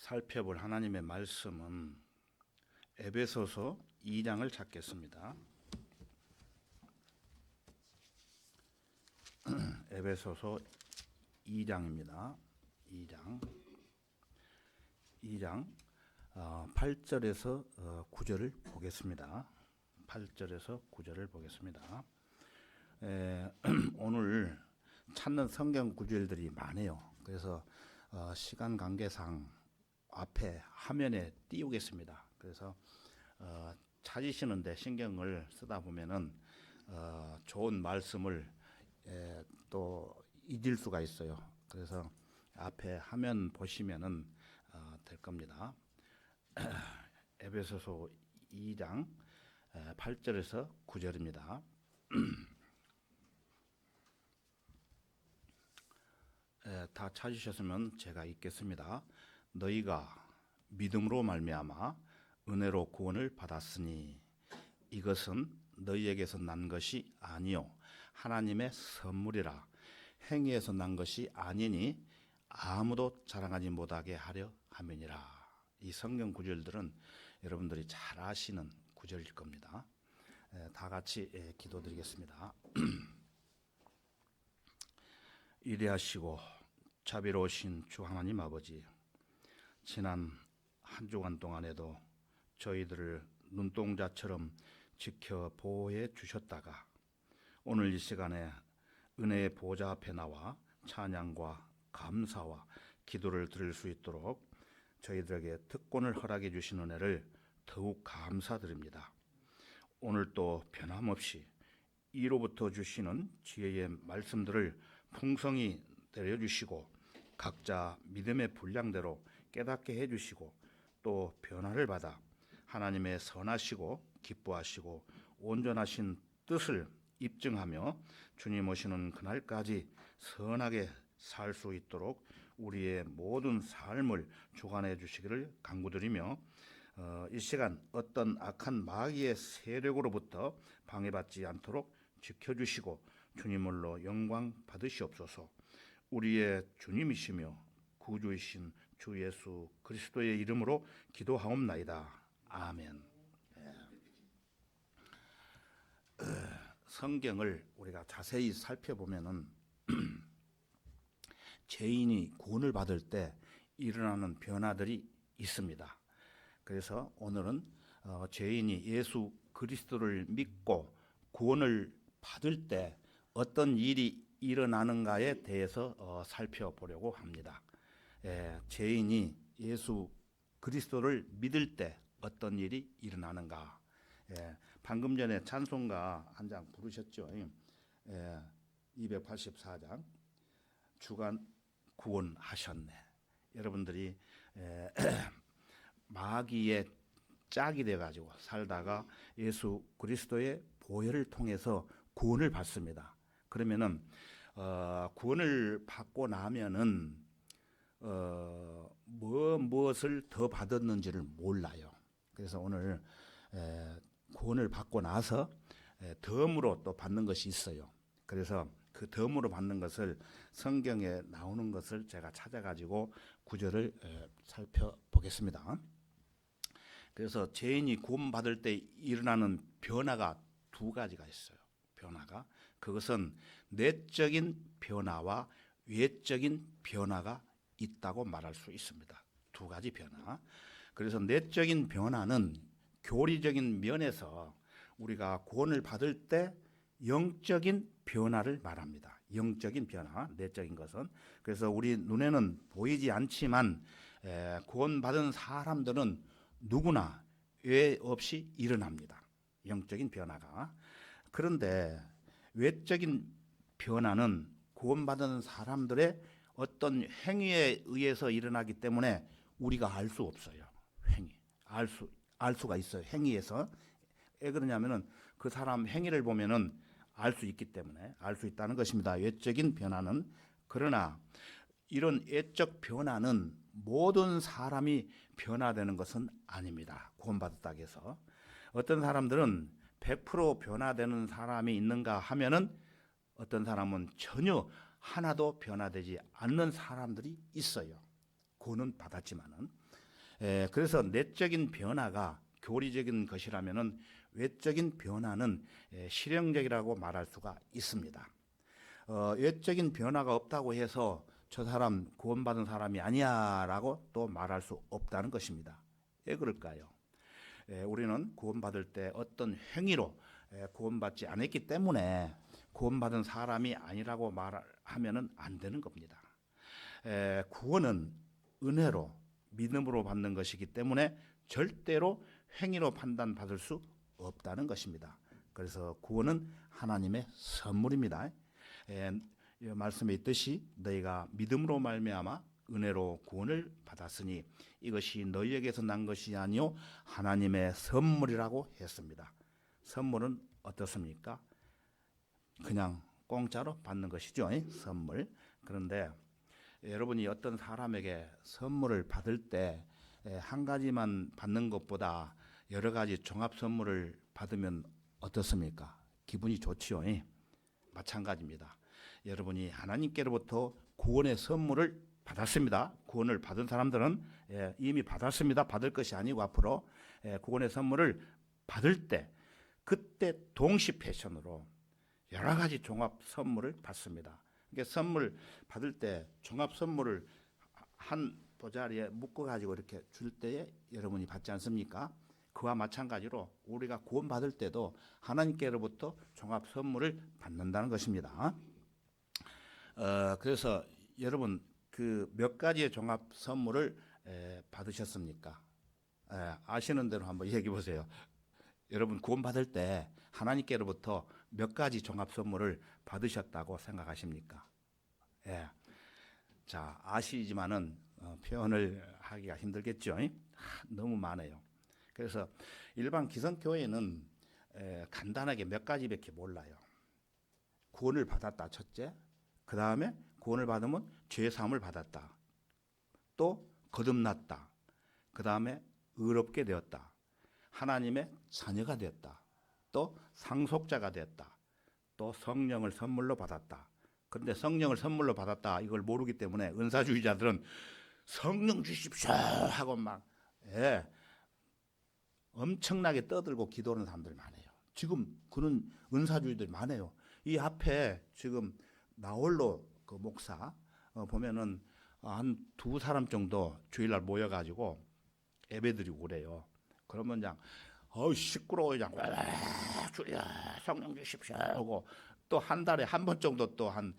살펴볼 하나님의 말씀은 에베소서 2장을 찾겠습니다. 에베소서 2장입니다. 2장 8절에서 9절을 보겠습니다. 8절에서 9절을 보겠습니다. 오늘 찾는 성경 구절들이 많아요. 그래서 시간 관계상 앞에 화면에 띄우겠습니다. 그래서 찾으시는데 신경을 쓰다 보면은 좋은 말씀을 또 잊을 수가 있어요. 그래서 앞에 화면 보시면은 될 겁니다. 에베소서 2장 8절에서 9절입니다. 다 찾으셨으면 제가 읽겠습니다. 너희가 믿음으로 말미암아 은혜로 구원을 받았으니 이것은 너희에게서 난 것이 아니요 하나님의 선물이라. 행위에서 난 것이 아니니 아무도 자랑하지 못하게 하려 함이니라. 이 성경 구절들은 여러분들이 잘 아시는 구절일 겁니다. 다 같이 기도드리겠습니다. 위대하시고 자비로우신 주 하나님 아버지, 지난 한 주간 동안에도 저희들을 눈동자처럼 지켜 보호해 주셨다가 오늘 이 시간에 은혜의 보좌 앞에 나와 찬양과 감사와 기도를 드릴 수 있도록 저희들에게 특권을 허락해 주신 은혜를 더욱 감사드립니다. 오늘 또 변함없이 이로부터 주시는 지혜의 말씀들을 풍성히 내려주시고 각자 믿음의 분량대로 깨닫게 해주시고 또 변화를 받아 하나님의 선하시고 기뻐하시고 온전하신 뜻을 입증하며 주님 오시는 그날까지 선하게 살 수 있도록 우리의 모든 삶을 주관해 주시기를 간구드리며 이 시간 어떤 악한 마귀의 세력으로부터 방해받지 않도록 지켜주시고 주님을로 영광 받으시옵소서. 우리의 주님이시며 구주이신 주 예수 그리스도의 이름으로 기도하옵나이다. 아멘. 성경을 우리가 자세히 살펴보면은 죄인이 구원을 받을 때 일어나는 변화들이 있습니다. 그래서 오늘은 죄인이 예수 그리스도를 믿고 구원을 받을 때 어떤 일이 일어나는가에 대해서 살펴보려고 합니다. 죄인이 예수 그리스도를 믿을 때 어떤 일이 일어나는가. 방금 전에 찬송가 한 장 부르셨죠. 284장 주간 구원하셨네. 여러분들이 마귀의 짝이 돼가지고 살다가 예수 그리스도의 보혈을 통해서 구원을 받습니다. 그러면은 구원을 받고 나면은 무엇을 더 받았는지를 몰라요. 그래서 오늘 구원을 받고 나서 덤으로 또 받는 것이 있어요. 그래서 그 덤으로 받는 것을 성경에 나오는 것을 제가 찾아가지고 구절을 살펴보겠습니다. 그래서 죄인이 구원받을 때 일어나는 변화가 두 가지가 있어요. 변화가 그것은 내적인 변화와 외적인 변화가 있다고 말할 수 있습니다. 두 가지 변화. 그래서 내적인 변화는 교리적인 면에서 우리가 구원을 받을 때 영적인 변화를 말합니다. 영적인 변화, 내적인 것은. 그래서 우리 눈에는 보이지 않지만 구원받은 사람들은 누구나 외 없이 일어납니다. 영적인 변화가. 그런데 외적인 변화는 구원받은 사람들의 어떤 행위에 의해서 일어나기 때문에 우리가 알 수 없어요. 행위. 알 수가 있어요. 행위에서. 왜 그러냐면은 그 사람 행위를 보면은 알 수 있기 때문에 알 수 있다는 것입니다. 외적인 변화는. 그러나 이런 외적 변화는 모든 사람이 변화되는 것은 아닙니다. 구원받았다고 해서. 어떤 사람들은 100% 변화되는 사람이 있는가 하면은 어떤 사람은 전혀 하나도 변화되지 않는 사람들이 있어요. 구원은 받았지만은. 그래서 내적인 변화가 교리적인 것이라면은 외적인 변화는 실용적이라고 말할 수가 있습니다. 외적인 변화가 없다고 해서 저 사람 구원받은 사람이 아니야라고 또 말할 수 없다는 것입니다. 왜 그럴까요? 우리는 구원받을 때 어떤 행위로 구원받지 않았기 때문에 구원받은 사람이 아니라고 말하면은 안 되는 겁니다. 구원은 은혜로 믿음으로 받는 것이기 때문에 절대로 행위로 판단받을 수 없다는 것입니다. 그래서 구원은 하나님의 선물입니다. 말씀에 있듯이 너희가 믿음으로 말미암아 은혜로 구원을 받았으니 이것이 너희에게서 난 것이 아니요 하나님의 선물이라고 했습니다. 선물은 어떻습니까? 그냥 공짜로 받는 것이죠. 선물. 그런데 여러분이 어떤 사람에게 선물을 받을 때 한 가지만 받는 것보다 여러 가지 종합 선물을 받으면 어떻습니까? 기분이 좋지요. 마찬가지입니다. 여러분이 하나님께로부터 구원의 선물을 받았습니다. 구원을 받은 사람들은 이미 받았습니다. 받을 것이 아니고 앞으로 구원의 선물을 받을 때 그때 동시 패션으로 여러 가지 종합 선물을 받습니다. 그러니까 선물 받을 때 종합 선물을 한 보자리에 묶어 가지고 이렇게 줄 때에 여러분이 받지 않습니까? 그와 마찬가지로 우리가 구원 받을 때도 하나님께로부터 종합 선물을 받는다는 것입니다. 그래서 여러분 그 몇 가지의 종합 선물을 받으셨습니까? 아시는 대로 한번 얘기해 보세요. 여러분 구원 받을 때 하나님께로부터 몇 가지 종합 선물을 받으셨다고 생각하십니까? 자, 아시지만은 표현을 하기가 힘들겠죠. 너무 많아요. 그래서 일반 기성교회는 간단하게 몇 가지밖에 몰라요. 구원을 받았다, 첫째. 그 다음에 구원을 받으면 죄사함을 받았다. 또 거듭났다. 그 다음에 의롭게 되었다. 하나님의 자녀가 되었다. 또 상속자가 되었다. 또 성령을 선물로 받았다. 그런데 성령을 선물로 받았다 이걸 모르기 때문에 은사주의자들은 성령 주십시오 하고 막 엄청나게 떠들고 기도하는 사람들 많아요. 지금 그런 은사주의들이 많아요. 이 앞에 지금 나홀로 그 목사 보면은 한 두 사람 정도 주일날 모여가지고 예배드리고 그래요. 그러면 그냥 시끄러워 그냥 주여 성령 주십시오 하고 또 한 달에 한 번 정도 또 한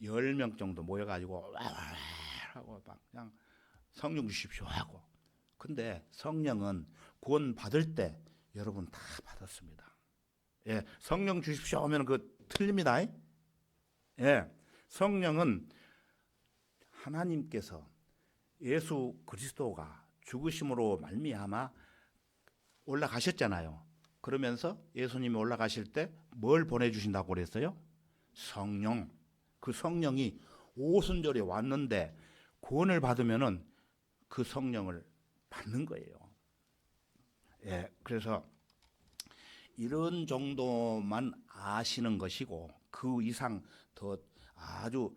10명 정도 모여가지고 하고 막 그냥 성령 주십시오 하고. 근데 성령은 구원 받을 때 여러분 다 받았습니다. 성령 주십시오 하면 그 틀립니다. 성령은 하나님께서 예수 그리스도가 죽으심으로 말미암아 올라가셨잖아요. 그러면서 예수님이 올라가실 때 뭘 보내주신다고 그랬어요? 성령. 그 성령이 오순절에 왔는데 구원을 받으면은 그 성령을 받는 거예요. 그래서 이런 정도만 아시는 것이고 그 이상 더 아주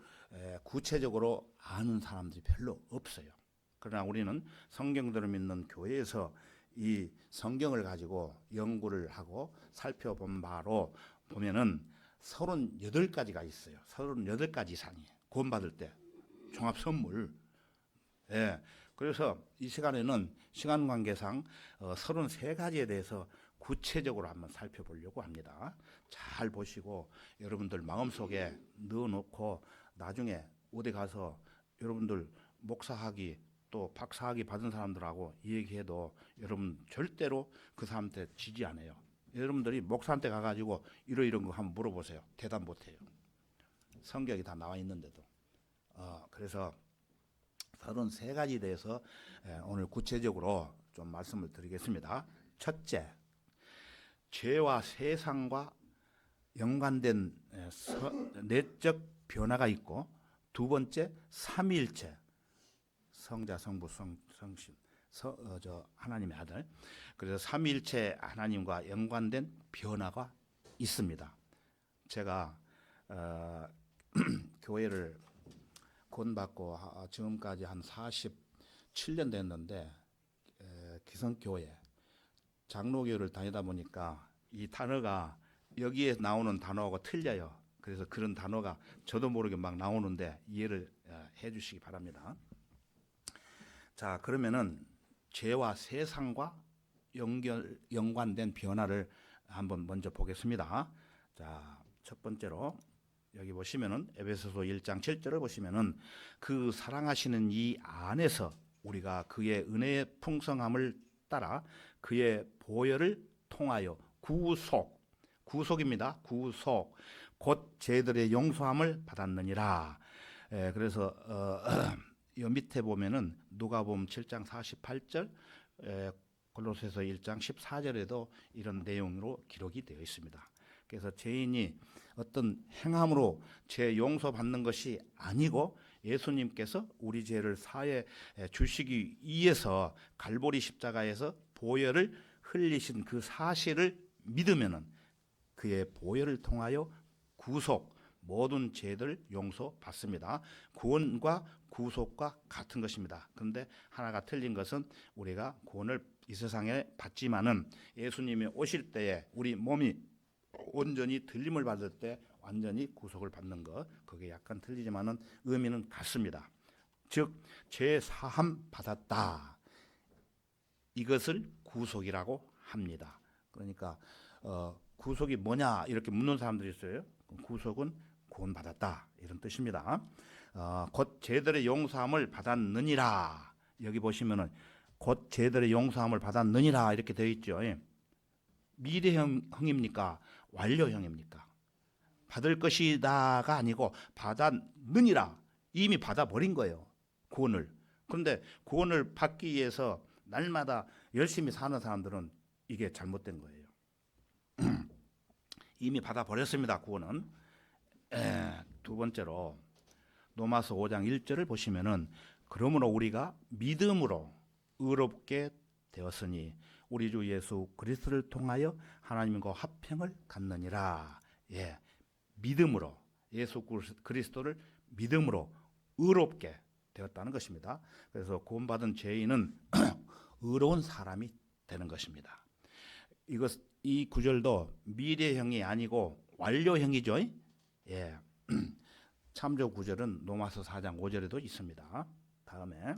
구체적으로 아는 사람들이 별로 없어요. 그러나 우리는 성경들을 믿는 교회에서 이 성경을 가지고 연구를 하고 살펴본 바로 보면은 38가지가 있어요. 38가지 이상이 구원받을 때 종합 선물. 그래서 이 시간에는 시간 관계상 33가지에 대해서 구체적으로 한번 살펴보려고 합니다. 잘 보시고 여러분들 마음속에 넣어놓고 나중에 어디 가서 여러분들 목사학위 또 박사학위 받은 사람들하고 얘기해도 여러분 절대로 그 사람한테 지지 않아요. 여러분들이 목사한테 가가지고 이런 거 한번 물어보세요. 대답 못해요. 성경이 다 나와 있는데도. 그래서 33가지에 대해서 오늘 구체적으로 좀 말씀을 드리겠습니다. 첫째, 죄와 세상과 연관된 내적 변화가 있고, 두 번째, 삼위일체, 성자, 성부, 성신, 하나님의 아들. 그래서 삼위일체 하나님과 연관된 변화가 있습니다. 제가 교회를 구원받고 지금까지 한 47년 됐는데 기성교회 장로교를 다니다 보니까 이 단어가 여기에 나오는 단어하고 틀려요. 그래서 그런 단어가 저도 모르게 막 나오는데 이해를 해 주시기 바랍니다. 자, 그러면은 죄와 세상과 연관된 변화를 한번 먼저 보겠습니다. 자, 첫 번째로 여기 보시면은 에베소서 1장 7절을 보시면은 그 사랑하시는 이 안에서 우리가 그의 은혜의 풍성함을 따라 그의 보혈을 통하여 구속입니다. 구속 곧 죄들의 용서함을 받았느니라. 그래서 여 밑에 보면은 누가복음 7장 48절, 골로새서 1장 14절에도 이런 내용으로 기록이 되어 있습니다. 그래서 죄인이 어떤 행함으로 죄 용서받는 것이 아니고 예수님께서 우리 죄를 사해 주시기 위해서 갈보리 십자가에서 보혈을 흘리신 그 사실을 믿으면은 그의 보혈을 통하여 구속, 모든 죄들 용서받습니다. 구원과 구속과 같은 것입니다. 그런데 하나가 틀린 것은 우리가 구원을 이 세상에 받지만은 예수님이 오실 때에 우리 몸이 온전히 들림을 받을 때 완전히 구속을 받는 것, 그게 약간 틀리지만은 의미는 같습니다. 즉 죄 사함 받았다, 이것을 구속이라고 합니다. 그러니까 구속이 뭐냐 이렇게 묻는 사람들이 있어요. 구속은 구원받았다 이런 뜻입니다. 곧 죄들의 용서함을 받았느니라. 여기 보시면은 곧 죄들의 용서함을 받았느니라 이렇게 되어 있죠. 미래형입니까? 완료형입니까? 받을 것이다가 아니고 받았느니라. 이미 받아버린 거예요, 구원을. 그런데 구원을 받기 위해서 날마다 열심히 사는 사람들은 이게 잘못된 거예요. 이미 받아버렸습니다, 구원은. 두 번째로 로마서 5장 1절을 보시면은 그러므로 우리가 믿음으로 의롭게 되었으니 우리 주 예수 그리스도를 통하여 하나님과 화평을 갖느니라. 믿음으로, 예수 그리스도를 믿음으로 의롭게 되었다는 것입니다. 그래서 구원받은 죄인은 의로운 사람이 되는 것입니다. 이 구절도 미래형이 아니고 완료형이죠. 참조 구절은 로마서 4장 5절에도 있습니다. 다음에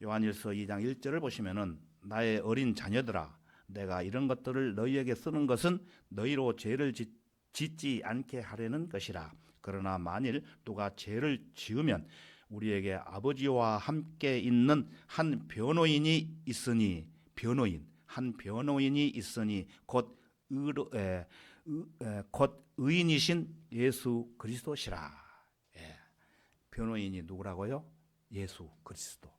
요한일서 2장 1절을 보시면은 나의 어린 자녀들아, 내가 이런 것들을 너희에게 쓰는 것은 너희로 죄를 짓지 않게 하려는 것이라. 그러나 만일 누가 죄를 지으면 우리에게 아버지와 함께 있는 한 변호인이 있으니 곧 의인이신 예수 그리스도시라. 변호인이 누구라고요? 예수 그리스도.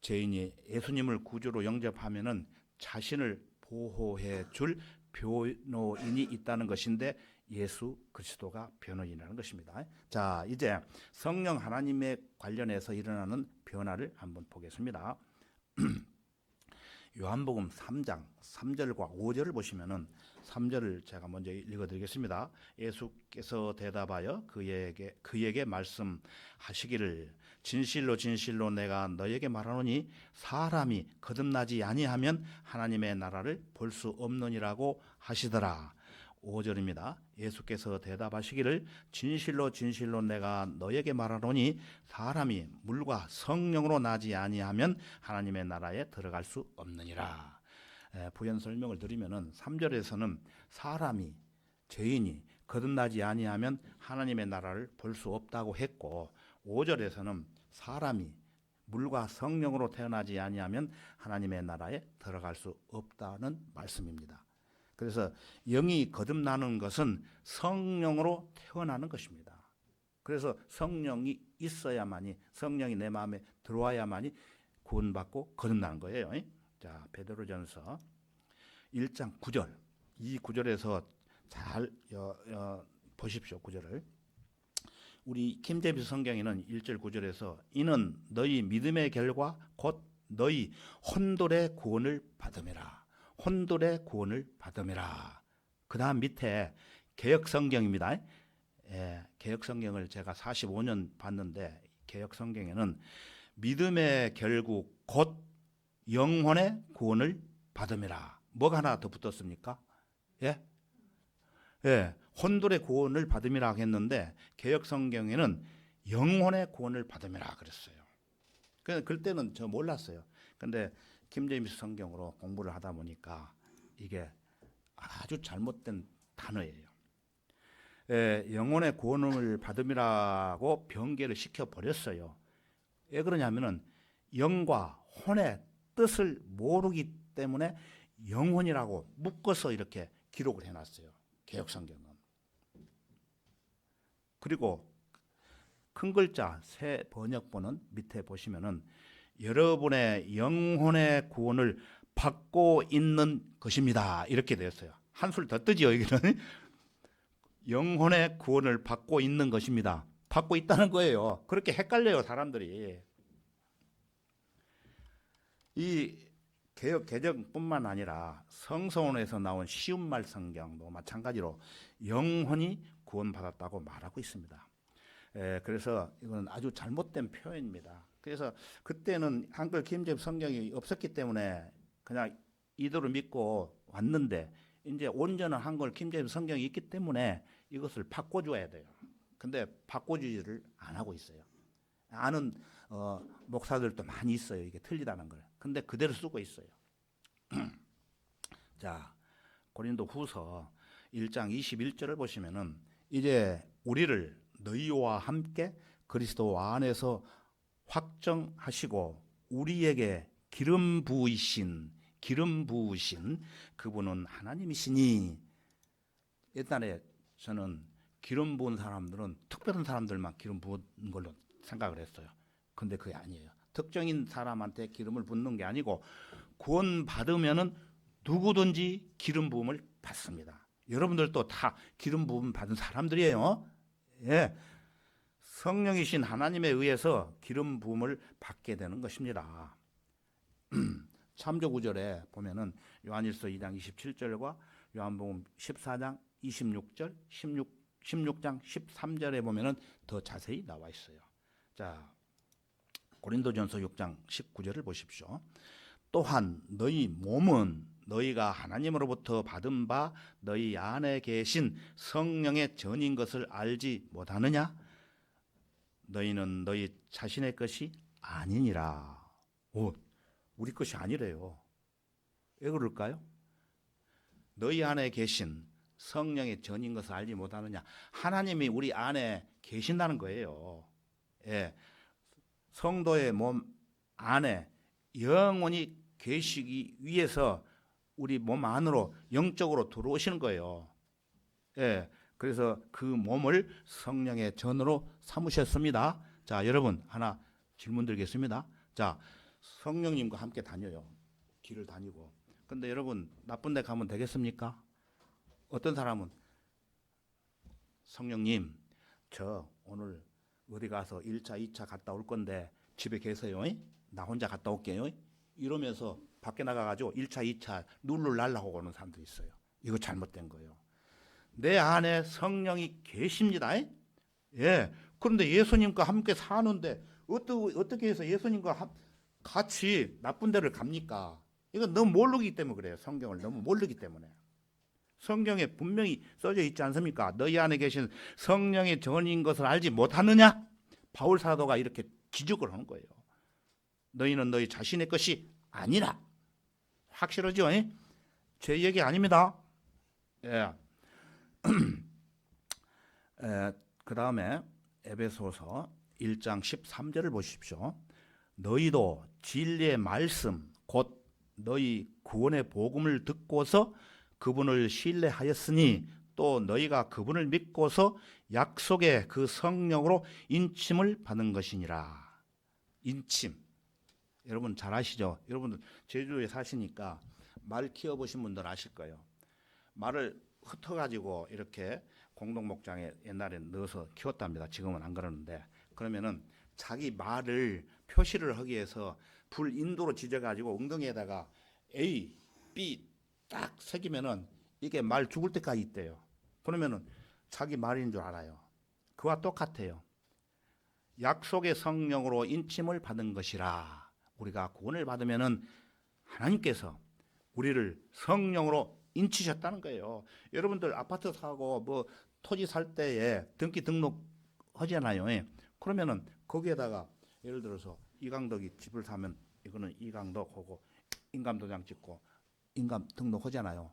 죄인이 예수님을 구주로 영접하면은 자신을 보호해 줄 변호인이 있다는 것인데 예수 그리스도가 변호인이라는 것입니다. 자, 이제 성령 하나님에 관련해서 일어나는 변화를 한번 보겠습니다. 요한복음 3장 3절과 5절을 보시면은 3절을 제가 먼저 읽어드리겠습니다. 예수께서 대답하여 그에게 말씀하시기를 진실로 진실로 내가 너에게 말하노니 사람이 거듭나지 아니하면 하나님의 나라를 볼 수 없느니라고 하시더라. 5절입니다. 예수께서 대답하시기를 진실로 진실로 내가 너에게 말하노니 사람이 물과 성령으로 나지 아니하면 하나님의 나라에 들어갈 수 없느니라. 부연 설명을 드리면은 3절에서는 사람이, 죄인이 거듭나지 아니하면 하나님의 나라를 볼 수 없다고 했고, 5절에서는 사람이 물과 성령으로 태어나지 아니하면 하나님의 나라에 들어갈 수 없다는 말씀입니다. 그래서 영이 거듭나는 것은 성령으로 태어나는 것입니다. 그래서 성령이 있어야만이, 성령이 내 마음에 들어와야만이 구원받고 거듭나는 거예요. 자, 베드로전서 1장 9절, 이 구절에서 잘 보십시오. 구절을. 우리 킴제비 성경에는 1절 9절에서 이는 너희 믿음의 결과 곧 너희 혼돌의 구원을 받음이라. 혼돌의 구원을 받음이라. 그 다음 밑에 개역성경입니다. 개역성경을 제가 45년 봤는데 개역성경에는 믿음의 결국 곧 영혼의 구원을 받음이라. 뭐가 하나 더 붙었습니까? 예? 예, 혼돌의 구원을 받음이라 했는데 개역 성경에는 영혼의 구원을 받음이라 그랬어요. 그때는 저 몰랐어요. 근데 김제임스 성경으로 공부를 하다 보니까 이게 아주 잘못된 단어예요. 예, 영혼의 구원을 받음이라고 변개를 시켜 버렸어요. 왜 그러냐면은 영과 혼의 뜻을 모르기 때문에 영혼이라고 묶어서 이렇게 기록을 해놨어요. 개역성경은. 그리고 큰 글자 새 번역본은 밑에 보시면은 여러분의 영혼의 구원을 받고 있는 것입니다. 이렇게 되었어요. 한술 더 뜨지요, 여기는. 영혼의 구원을 받고 있는 것입니다. 받고 있다는 거예요. 그렇게 헷갈려요, 사람들이. 이 개역 개정뿐만 아니라 성서원에서 나온 쉬운말 성경도 마찬가지로 영혼이 구원받았다고 말하고 있습니다. 그래서 이건 아주 잘못된 표현입니다. 그래서 그때는 한글 김제입 성경이 없었기 때문에 그냥 이대로 믿고 왔는데 이제 온전한 한글 김제입 성경이 있기 때문에 이것을 바꿔줘야 돼요. 근데 바꿔주지를 안 하고 있어요. 아는 목사들도 많이 있어요. 이게 틀리다는 걸. 근데 그대로 쓰고 있어요. 자, 고린도 후서 1장 21절을 보시면은 이제 우리를 너희와 함께 그리스도 안에서 확정하시고 우리에게 기름 부으신 그분은 하나님이시니. 옛날에 저는 기름 부은 사람들은 특별한 사람들만 기름 부은 걸로 생각을 했어요. 근데 그게 아니에요. 특정인 사람한테 기름을 붓는 게 아니고 구원 받으면은 누구든지 기름 부음을 받습니다. 여러분들도 다 기름 부음 받은 사람들이에요. 예. 성령이신 하나님에 의해서 기름 부음을 받게 되는 것입니다. 참조 구절에 보면은 요한일서 2장 27절과 요한복음 14장 26절, 16장 13절에 보면은 더 자세히 나와 있어요. 자, 고린도전서 6장 19절을 보십시오. 또한 너희 몸은 너희가 하나님으로부터 받은 바 너희 안에 계신 성령의 전인 것을 알지 못하느냐? 너희는 너희 자신의 것이 아니니라. 우리 것이 아니래요. 왜 그럴까요? 너희 안에 계신 성령의 전인 것을 알지 못하느냐? 하나님이 우리 안에 계신다는 거예요. 예. 성도의 몸 안에 영원히 계시기 위해서 우리 몸 안으로 영적으로 들어오시는 거예요. 예. 그래서 그 몸을 성령의 전으로 삼으셨습니다. 자, 여러분 하나 질문 드리겠습니다. 자, 성령님과 함께 다녀요. 길을 다니고. 근데 여러분 나쁜 데 가면 되겠습니까? 어떤 사람은 성령님, 저 오늘 어디 가서 1차, 2차 갔다 올 건데 집에 계세요. 나 혼자 갔다 올게요. 이러면서 밖에 나가가지고 1차, 2차 룰루 날라오고 오는 사람도 있어요. 이거 잘못된 거예요. 내 안에 성령이 계십니다. 예. 그런데 예수님과 함께 사는데 어떻게 해서 예수님과 같이 나쁜 데를 갑니까? 이건 너무 모르기 때문에 그래요. 성경을 너무 모르기 때문에. 성경에 분명히 써져 있지 않습니까? 너희 안에 계신 성령의 전인 것을 알지 못하느냐? 바울 사도가 이렇게 지적을 하는 거예요. 너희는 너희 자신의 것이 아니라. 확실하죠? 제 얘기 아닙니다. 예. 그 다음에 에베소서 1장 13절을 보십시오. 너희도 진리의 말씀 곧 너희 구원의 복음을 듣고서 그분을 신뢰하였으니 또 너희가 그분을 믿고서 약속의 그 성령으로 인침을 받은 것이니라. 인침. 여러분 잘 아시죠? 여러분들 제주도에 사시니까 말 키워보신 분들 아실 거예요. 말을 흩어가지고 이렇게 공동목장에 옛날에 넣어서 키웠답니다. 지금은 안 그러는데. 그러면은 자기 말을 표시를 하기 위해서 불인도로 지져가지고 엉덩이에다가 A, B 딱 새기면은 이게 말 죽을 때까지 있대요. 그러면은 자기 말인 줄 알아요. 그와 똑같아요. 약속의 성령으로 인침을 받은 것이라. 우리가 구원을 받으면은 하나님께서 우리를 성령으로 인치셨다는 거예요. 여러분들 아파트 사고 뭐 토지 살 때에 등기 등록 하잖아요. 그러면은 거기에다가 예를 들어서 이강덕이 집을 사면 이거는 이강덕 하고 인감도장 찍고 인감 등록하잖아요.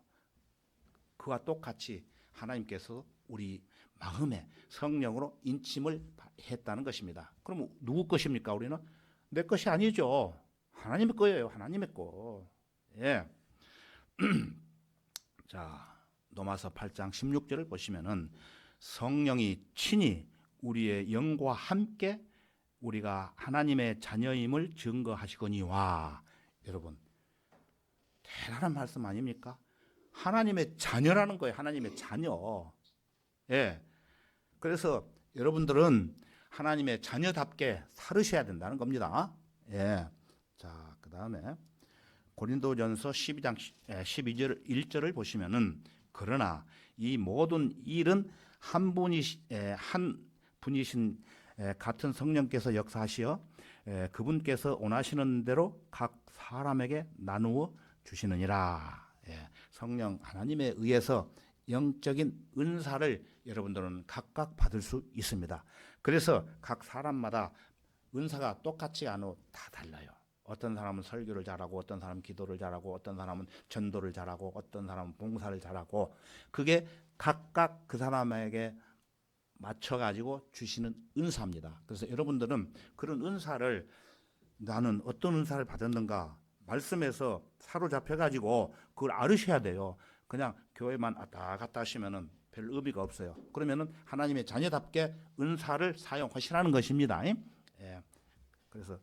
그와 똑같이 하나님께서 우리 마음에 성령으로 인침을 했다는 것입니다. 그럼 누구 것입니까? 우리는 내 것이 아니죠. 하나님의 거예요. 하나님의 거. 예. 자, 로마서 8장 16절을 보시면은 성령이 친히 우리의 영과 함께 우리가 하나님의 자녀임을 증거하시거니와. 여러분, 대단한 말씀 아닙니까? 하나님의 자녀라는 거예요. 하나님의 자녀. 예. 그래서 여러분들은 하나님의 자녀답게 살으셔야 된다는 겁니다. 예. 자, 그다음에 고린도전서 12장 12절 1절을 보시면은 그러나 이 모든 일은 한 분이신 같은 성령께서 역사하시어 그분께서 원하시는 대로 각 사람에게 나누어 주시느니라. 성령 하나님에 의해서 영적인 은사를 여러분들은 각각 받을 수 있습니다. 그래서 각 사람마다 은사가 똑같지 않고 다 달라요. 어떤 사람은 설교를 잘하고 어떤 사람은 기도를 잘하고 어떤 사람은 전도를 잘하고 어떤 사람은 봉사를 잘하고 그게 각각 그 사람에게 맞춰가지고 주시는 은사입니다. 그래서 여러분들은 그런 은사를 나는 어떤 은사를 받았는가 말씀에서 사로잡혀가지고 그걸 알으셔야 돼요. 그냥 교회만 왔다 갔다 하시면은 별 의미가 없어요. 그러면은 하나님의 자녀답게 은사를 사용하시라는 것입니다. 예. 그래서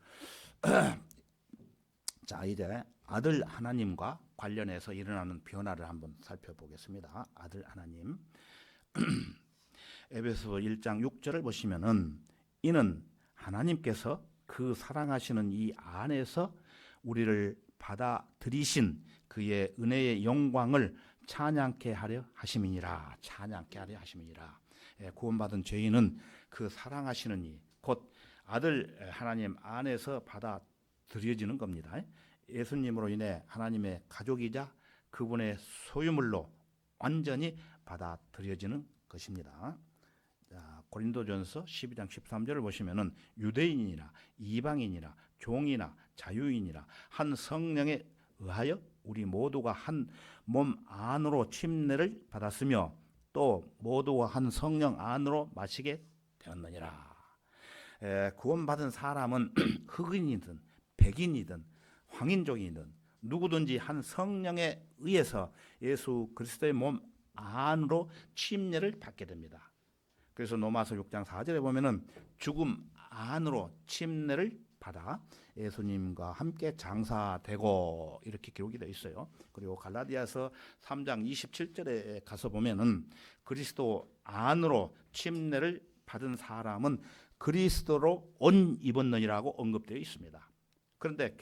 자, 이제 아들 하나님과 관련해서 일어나는 변화를 한번 살펴보겠습니다. 아들 하나님. 에베소 1장 6절을 보시면은 이는 하나님께서 그 사랑하시는 이 안에서 우리를 받아들이신 그의 은혜의 영광을 찬양케 하려 하심이니라. 찬양케 하려 하심이니라. 구원받은 죄인은 그 사랑하시는 이 곧 아들 하나님 안에서 받아들여지는 겁니다. 예수님으로 인해 하나님의 가족이자 그분의 소유물로 완전히 받아들여지는 것입니다. 자, 고린도전서 12장 13절을 보시면은 유대인이나 이방인이나 종이나 자유인이나 한 성령에 의하여 우리 모두가 한 몸 안으로 침례를 받았으며 또 모두가 한 성령 안으로 마시게 되었느니라. 구원받은 사람은 흑인이든 백인이든 황인종이든 누구든지 한 성령에 의해서 예수 그리스도의 몸 안으로 침례를 받게 됩니다. 그래서 로마서 6장 4절에 보면은 죽음 안으로 침례를 받아 예수님과 함께 장사되고 이렇게 기록이 되어 있어요. 그리고 갈라디아서 3장 27절에 가서 보면은 그리스도 안으로 침례를 받은 사람은 그리스도로 옷 입었느니라고 언급되어 있습니다. 그런데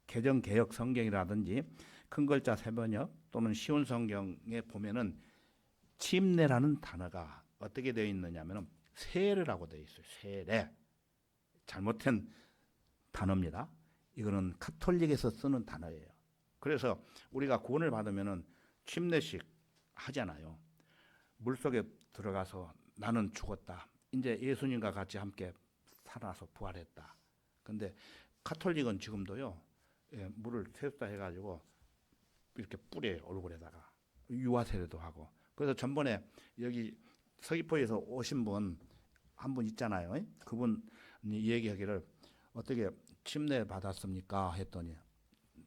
개정 개혁 성경이라든지 큰 글자 세번역 또는 쉬운 성경에 보면은 침례라는 단어가 어떻게 되어 있느냐면은 세례라고 되어 있어요. 세례. 잘못된 단어입니다. 이거는 카톨릭에서 쓰는 단어예요. 그래서 우리가 구원을 받으면은 침례식 하잖아요. 물속에 들어가서 나는 죽었다. 이제 예수님과 같이 함께 살아서 부활했다. 근데 카톨릭은 지금도요. 물을 세숫다 해가지고 이렇게 뿌려요. 얼굴에다가. 유아 세례도 하고. 그래서 전번에 여기 서귀포에서 오신 분 한 분 있잖아요. 그분이 얘기하기를 어떻게 침례 받았습니까? 했더니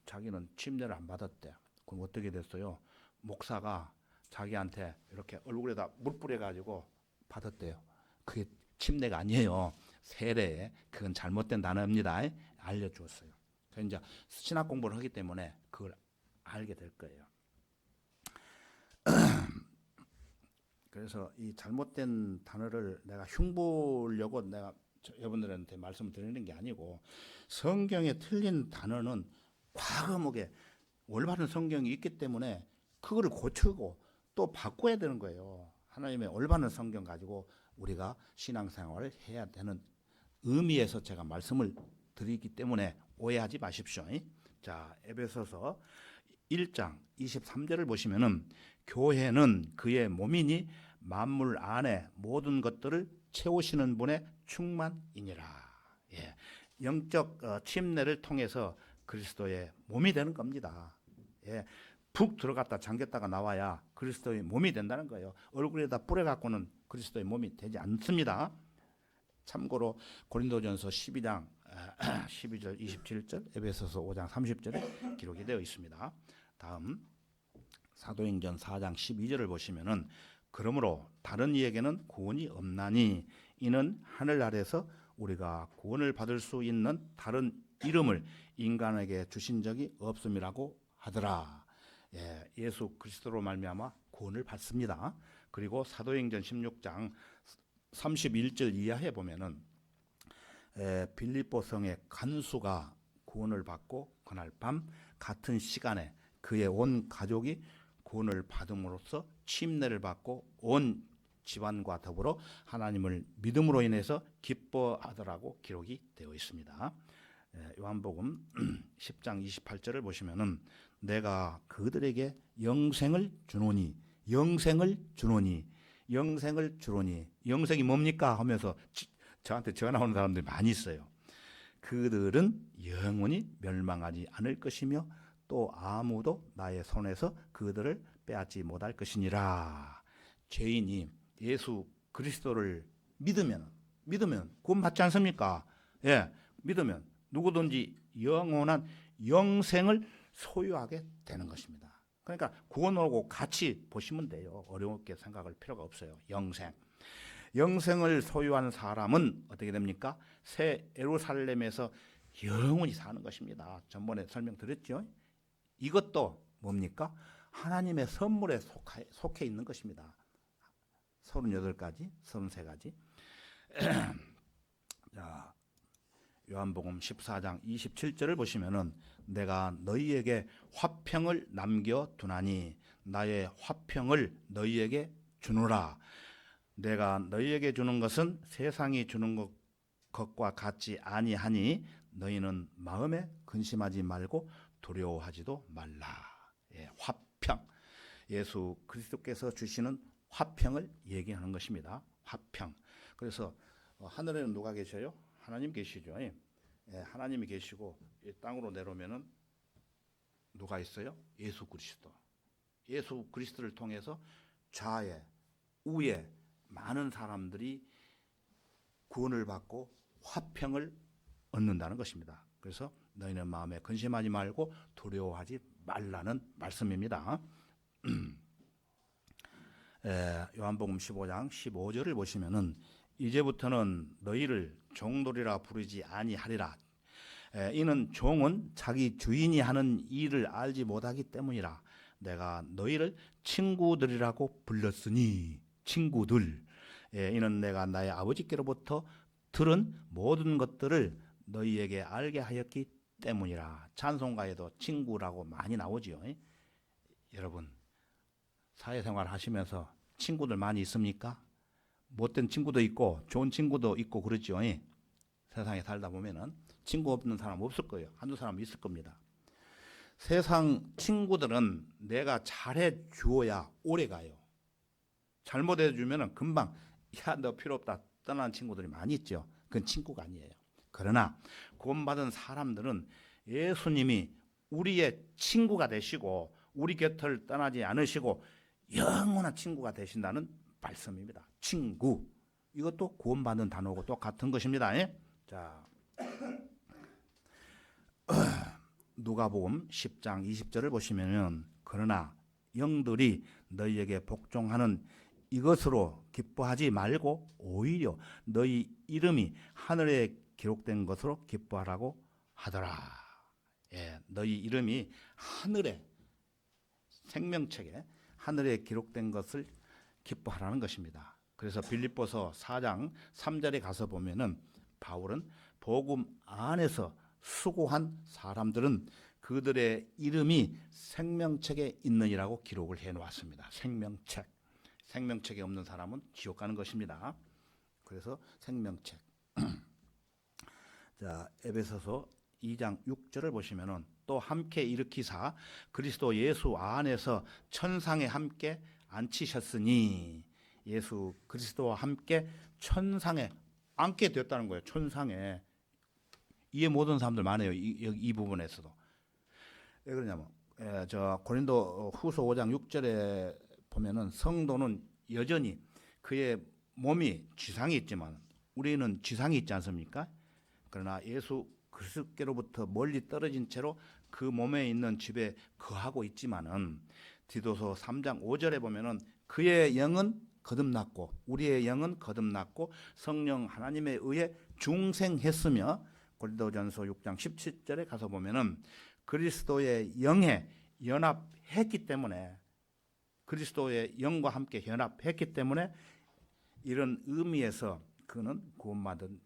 자기는 침례를 안 받았대. 그럼 어떻게 됐어요? 목사가 자기한테 이렇게 얼굴에다 물 뿌려가지고 받았대요. 그게 침례가 아니에요. 세례. 그건 잘못된 단어입니다. 알려주었어요. 그래서 이제 신학 공부를 하기 때문에 그걸 알게 될 거예요. 그래서 이 잘못된 단어를 내가 흉보려고 내가 여러분들한테 말씀을 드리는 게 아니고 성경에 틀린 단어는 과감하게 올바른 성경이 있기 때문에 그거를 고치고 또 바꿔야 되는 거예요. 하나님의 올바른 성경 가지고 우리가 신앙생활을 해야 되는 의미에서 제가 말씀을 드리기 때문에 오해하지 마십시오. 자, 에베소서 1장 23절을 보시면은 교회는 그의 몸이니 만물 안에 모든 것들을 채우시는 분의 충만이니라. 예, 영적 침례를 통해서 그리스도의 몸이 되는 겁니다. 예, 푹 들어갔다 잠겼다가 나와야 그리스도의 몸이 된다는 거예요. 얼굴에다 뿌려갖고는 그리스도의 몸이 되지 않습니다. 참고로 고린도전서 12장 12절 27절, 에베소서 5장 30절에 기록이 되어 있습니다. 다음 사도행전 4장 12절을 보시면은 그러므로 다른 이에게는 구원이 없나니 이는 하늘 아래서 우리가 구원을 받을 수 있는 다른 이름을 인간에게 주신 적이 없음이라고 하더라. 예, 예수 그리스도로 말미암아 구원을 받습니다. 그리고 사도행전 16장 31절 이하에 보면은 빌립보 성의 간수가 구원을 받고 그날 밤 같은 시간에 그의 온 가족이 구원을 받음으로써 침례를 받고 온 집안과 더불어 하나님을 믿음으로 인해서 기뻐하더라고 기록이 되어 있습니다. 요한복음 10장 28절을 보시면은 내가 그들에게 영생을 주노니 영생이 뭡니까 하면서 저한테 전화 오는 사람들이 많이 있어요. 그들은 영원히 멸망하지 않을 것이며 또 아무도 나의 손에서 그들을 빼앗지 못할 것이니라. 죄인이 예수 그리스도를 믿으면 구원받지 않습니까? 예, 믿으면 누구든지 영원한 영생을 소유하게 되는 것입니다. 그러니까 구원하고 같이 보시면 돼요. 어렵게 생각할 필요가 없어요. 영생을 소유한 사람은 어떻게 됩니까? 새 예루살렘에서 영원히 사는 것입니다. 전번에 설명드렸죠. 이것도 뭡니까? 하나님의 선물에 속해 있는 것입니다. 38가지, 33가지. 자, 요한복음 14장 27절을 보시면은 내가 너희에게 화평을 남겨두나니 나의 화평을 너희에게 주노라. 내가 너희에게 주는 것은 세상이 주는 것과 같지 아니하니 너희는 마음에 근심하지 말고 두려워하지도 말라. 예, 화평. 예수 그리스도께서 주시는 화평을 얘기하는 것입니다. 화평. 그래서 하늘에는 누가 계셔요? 하나님 계시죠. 예, 하나님이 계시고 이 땅으로 내려오면은 누가 있어요? 예수 그리스도. 예수 그리스도를 통해서 좌에 우에 많은 사람들이 구원을 받고 화평을 얻는다는 것입니다. 그래서 너희는 마음에 근심하지 말고 두려워하지 말라는 말씀입니다. 요한복음 15장 15절을 보시면은 이제부터는 너희를 종들이라 부르지 아니하리라. 이는 종은 자기 주인이 하는 일을 알지 못하기 때문이라. 내가 너희를 친구들이라고 불렀으니 친구들. 이는 내가 나의 아버지께로부터 들은 모든 것들을 너희에게 알게 하였기 때문이라. 찬송가에도 친구라고 많이 나오지요. 여러분 사회생활 하시면서 친구들 많이 있습니까? 못된 친구도 있고 좋은 친구도 있고 그렇죠. 세상에 살다 보면은 친구 없는 사람 없을 거예요. 한두 사람 있을 겁니다. 세상 친구들은 내가 잘해 주어야 오래 가요. 잘못해 주면은 금방 야, 너 필요 없다 떠나는 친구들이 많이 있죠. 그건 친구가 아니에요. 그러나 구원받은 사람들은 예수님이 우리의 친구가 되시고 우리 곁을 떠나지 않으시고 영원한 친구가 되신다는 말씀입니다. 친구. 이것도 구원받는 단어고 또 같은 것입니다. 자, 누가복음 10장 20절을 보시면은 그러나 영들이 너희에게 복종하는 이것으로 기뻐하지 말고 오히려 너희 이름이 하늘에 기록된 것으로 기뻐하라고 하더라. 예, 너희 이름이 하늘에 생명책에 하늘에 기록된 것을 기뻐하라는 것입니다. 그래서 빌립보서 4장 3절에 가서 보면은 바울은 복음 안에서 수고한 사람들은 그들의 이름이 생명책에 있느니라고 기록을 해 놓았습니다. 생명책에 없는 사람은 지옥 가는 것입니다. 그래서 생명책. 자, 에베소서 2장 6절을 보시면은 또 함께 일으키사 그리스도 예수 안에서 천상에 함께 앉히셨으니, 예수 그리스도와 함께 천상에 앉게 되었다는 거예요. 천상에. 이해 못하는 사람들 많아요. 이 부분에서도. 왜 그러냐면 저 고린도 후서 5장 6절에 보면은 성도는 여전히 그의 몸이 지상이 있지만 우리는 지상이 있지 않습니까? 그러나 예수 그리스도께로부터 멀리 떨어진 채로 그 몸에 있는 집에 거하고 있지만은, 디도서 3장 5절에 보면은 그의 영은 거듭났고 우리의 영은 거듭났고 성령 하나님에 의해 중생했으며, 고린도전서 6장 17절에 가서 보면은 그리스도의 영에 연합했기 때문에, 그리스도의 영과 함께 연합했기 때문에 이런 의미에서 그는 구원받은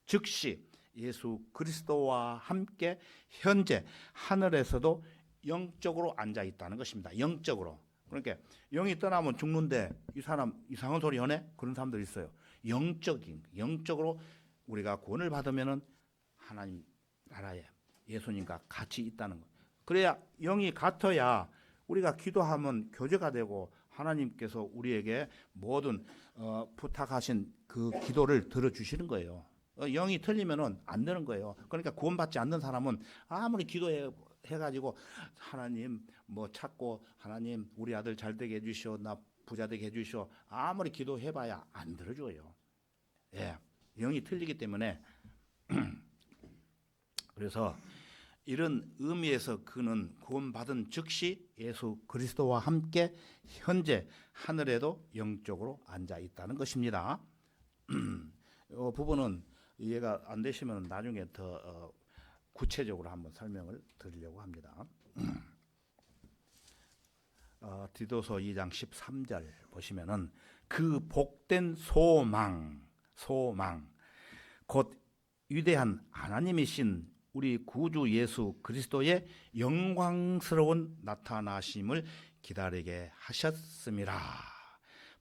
즉시 예수 그리스도와 함께 현재 하늘에서도 영적으로 앉아 있다는 것입니다. 영적으로. 그러니까 영이 떠나면 죽는데 이 사람 이상한 소리 하네? 그런 사람들이 있어요. 영적으로 우리가 구원을 받으면은 하나님 나라에 예수님과 같이 있다는 것. 그래야 영이 같아야 우리가 기도하면 교제가 되고 하나님께서 우리에게 모든 부탁하신 그 기도를 들어주시는 거예요. 영이 틀리면은 안 되는 거예요. 그러니까 구원받지 않는 사람은 아무리 기도해가지고 하나님 뭐 찾고, 하나님 우리 아들 잘 되게 해주시오, 나 부자 되게 해주시오, 아무리 기도해봐야 안 들어줘요. 예, 영이 틀리기 때문에 그래서 이런 의미에서 그는 구원받은 즉시 예수 그리스도와 함께 현재 하늘에도 영적으로 앉아 있다는 것입니다. 이 부분은 이해가 안 되시면 나중에 더 구체적으로 한번 설명을 드리려고 합니다. 디도서 2장 13절 보시면은 그 복된 소망 곧 위대한 하나님이신 우리 구주 예수 그리스도의 영광스러운 나타나심을 기다리게 하셨음이라.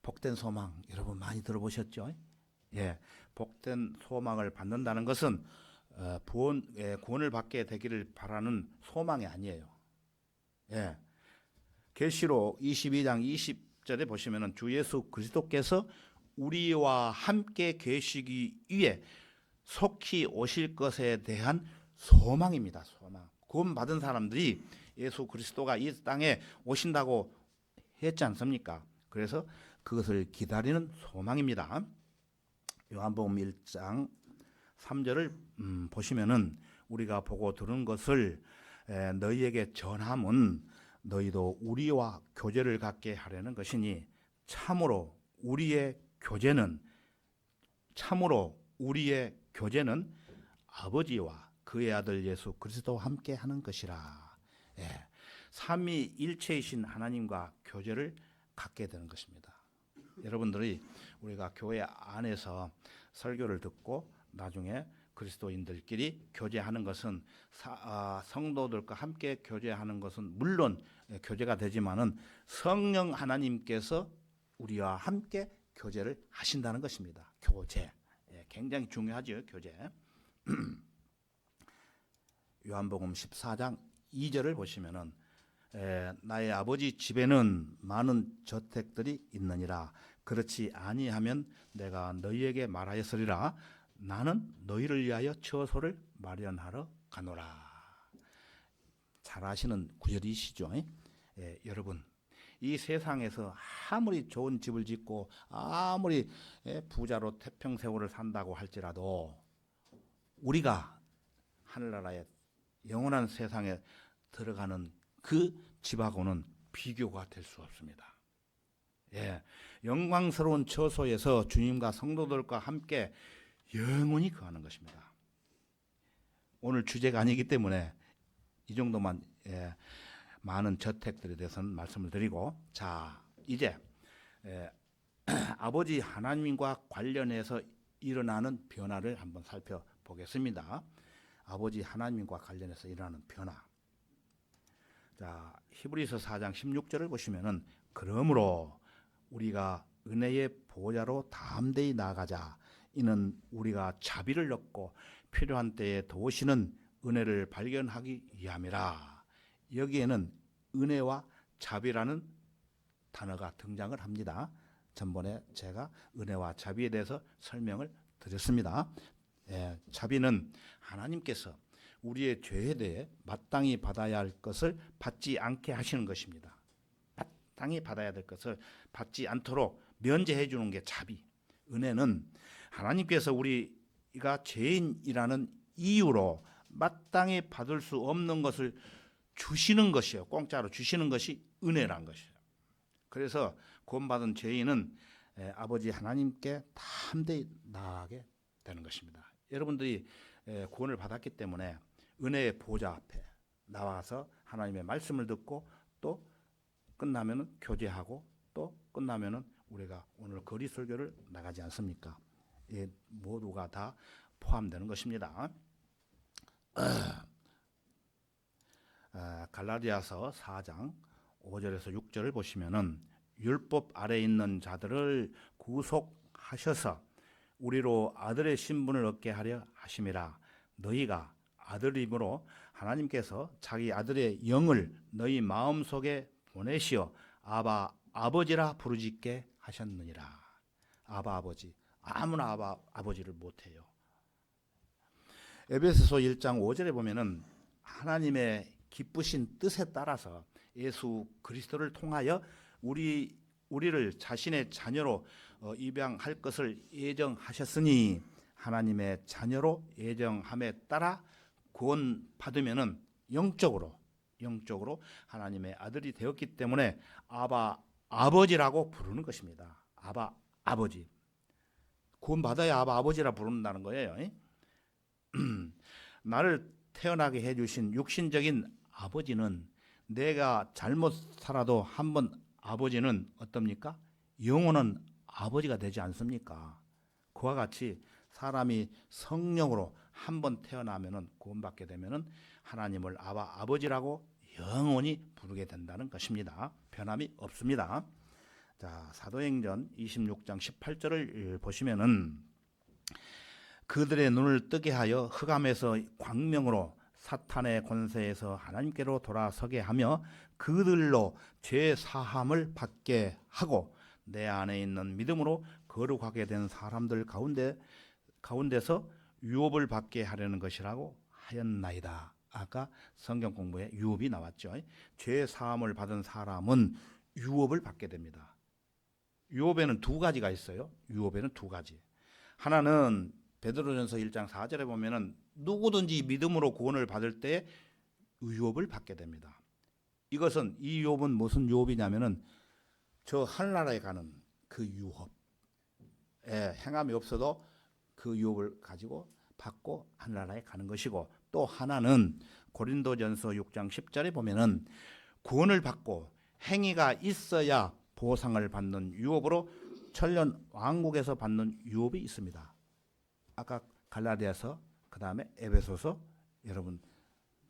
복된 소망 여러분 많이 들어보셨죠? 예, 복된 소망을 받는다는 것은 구원을 받게 되기를 바라는 소망이 아니에요. 예, 계시록 22장 20절에 보시면은 주 예수 그리스도께서 우리와 함께 계시기 위해 속히 오실 것에 대한 소망입니다. 소망. 구원받은 사람들이 예수 그리스도가 이 땅에 오신다고 했지 않습니까? 그래서 그것을 기다리는 소망입니다. 요한복음 1장 3절을 보시면은 우리가 보고 들은 것을 너희에게 전함은 너희도 우리와 교제를 갖게 하려는 것이니 참으로 우리의 교제는 아버지와 그의 아들 예수 그리스도와 함께 하는 것이라. 예, 삼위일체이신 하나님과 교제를 갖게 되는 것입니다. 여러분들이 우리가 교회 안에서 설교를 듣고 나중에 그리스도인들끼리 교제하는 것은 성도들과 함께 교제하는 것은 물론 교제가 되지만은 성령 하나님께서 우리와 함께 교제를 하신다는 것입니다. 교제. 굉장히 중요하죠, 교제. 요한복음 14장 2절을 보시면은 나의 아버지 집에는 많은 저택들이 있느니라. 그렇지 아니하면 내가 너희에게 말하였으리라. 나는 너희를 위하여 처소를 마련하러 가노라. 잘 아시는 구절이시죠? 여러분, 이 세상에서 아무리 좋은 집을 짓고 아무리 부자로 태평세월을 산다고 할지라도 우리가 하늘나라에 영원한 세상에 들어가는 그 집하고는 비교가 될 수 없습니다. 예, 영광스러운 처소에서 주님과 성도들과 함께 영원히 거하는 것입니다. 오늘 주제가 아니기 때문에 이 정도만 많은 저택들에 대해서는 말씀을 드리고, 자 이제 아버지 하나님과 관련해서 일어나는 변화를 한번 살펴보겠습니다. 아버지 하나님과 관련해서 일어나는 변화. 자, 히브리서 4장 16절을 보시면은 그러므로 우리가 은혜의 보좌로 담대히 나아가자. 이는 우리가 자비를 얻고 필요한 때에 도우시는 은혜를 발견하기 위함이라. 여기에는 은혜와 자비라는 단어가 등장을 합니다. 전번에 제가 은혜와 자비에 대해서 설명을 드렸습니다. 자비는 하나님께서 우리의 죄에 대해 마땅히 받아야 할 것을 받지 않게 하시는 것입니다. 마땅히 받아야 될 것을 받지 않도록 면제해 주는 게 자비. 은혜는 하나님께서 우리가 죄인이라는 이유로 마땅히 받을 수 없는 것을 주시는 것이에요. 공짜로 주시는 것이 은혜란 것이에요. 그래서 구원받은 죄인은 아버지 하나님께 담대히 나아가게 되는 것입니다. 여러분들이 구원을 받았기 때문에 은혜의 보좌 앞에 나와서 하나님의 말씀을 듣고 또 끝나면은 교제하고 또 끝나면은 우리가 오늘 거리 설교를 나가지 않습니까? 모두가 다 포함되는 것입니다. 갈라디아서 4장 5절에서 6절을 보시면은 율법 아래 있는 자들을 구속하셔서 우리로 아들의 신분을 얻게 하려 하심이라. 너희가 아들임으로 하나님께서 자기 아들의 영을 너희 마음속에 보내시어 아바 아버지라 부르짖게 하셨느니라. 아바 아버지. 아무나 아바 아버지를 못해요. 에베소서 1장 5절에 보면은 하나님의 기쁘신 뜻에 따라서 예수 그리스도를 통하여 우리를 자신의 자녀로 입양할 것을 예정하셨으니 하나님의 자녀로 예정함에 따라 구원 받으면은 영적으로 하나님의 아들이 되었기 때문에 아바 아버지라고 부르는 것입니다. 아바 아버지. 구원 받아야 아바 아버지라 부른다는 거예요. 나를 태어나게 해주신 육신적인 아버지는 내가 잘못 살아도 한번 아버지는 어떻습니까? 영원한 아버지가 되지 않습니까? 그와 같이 사람이 성령으로 한번 태어나면은 구원받게 되면은 하나님을 아바 아버지라고 영원히 부르게 된다는 것입니다. 변함이 없습니다. 자, 사도행전 26장 18절을 보시면은 그들의 눈을 뜨게 하여 흑암에서 광명으로 사탄의 권세에서 하나님께로 돌아서게 하며 그들로 죄 사함을 받게 하고 내 안에 있는 믿음으로 거룩하게 된 사람들 가운데서 유업을 받게 하려는 것이라고 하였나이다. 아까 성경 공부에 유업이 나왔죠. 죄 사함을 받은 사람은 유업을 받게 됩니다. 유업에는 두 가지가 있어요. 유업에는 두 가지. 하나는 베드로전서 1장 4절에 보면은 누구든지 믿음으로 구원을 받을 때 유업을 받게 됩니다. 이 유업은 무슨 유업이냐면은 저 하늘나라에 가는 그 유업. 행함이 없어도 그 유업을 가지고 받고 하늘나라에 가는 것이고, 또 하나는 고린도전서 6장 10절에 보면은 구원을 받고 행위가 있어야 보상을 받는 유업으로 천년 왕국에서 받는 유업이 있습니다. 아까 갈라디아서 그 다음에 에베소서 여러분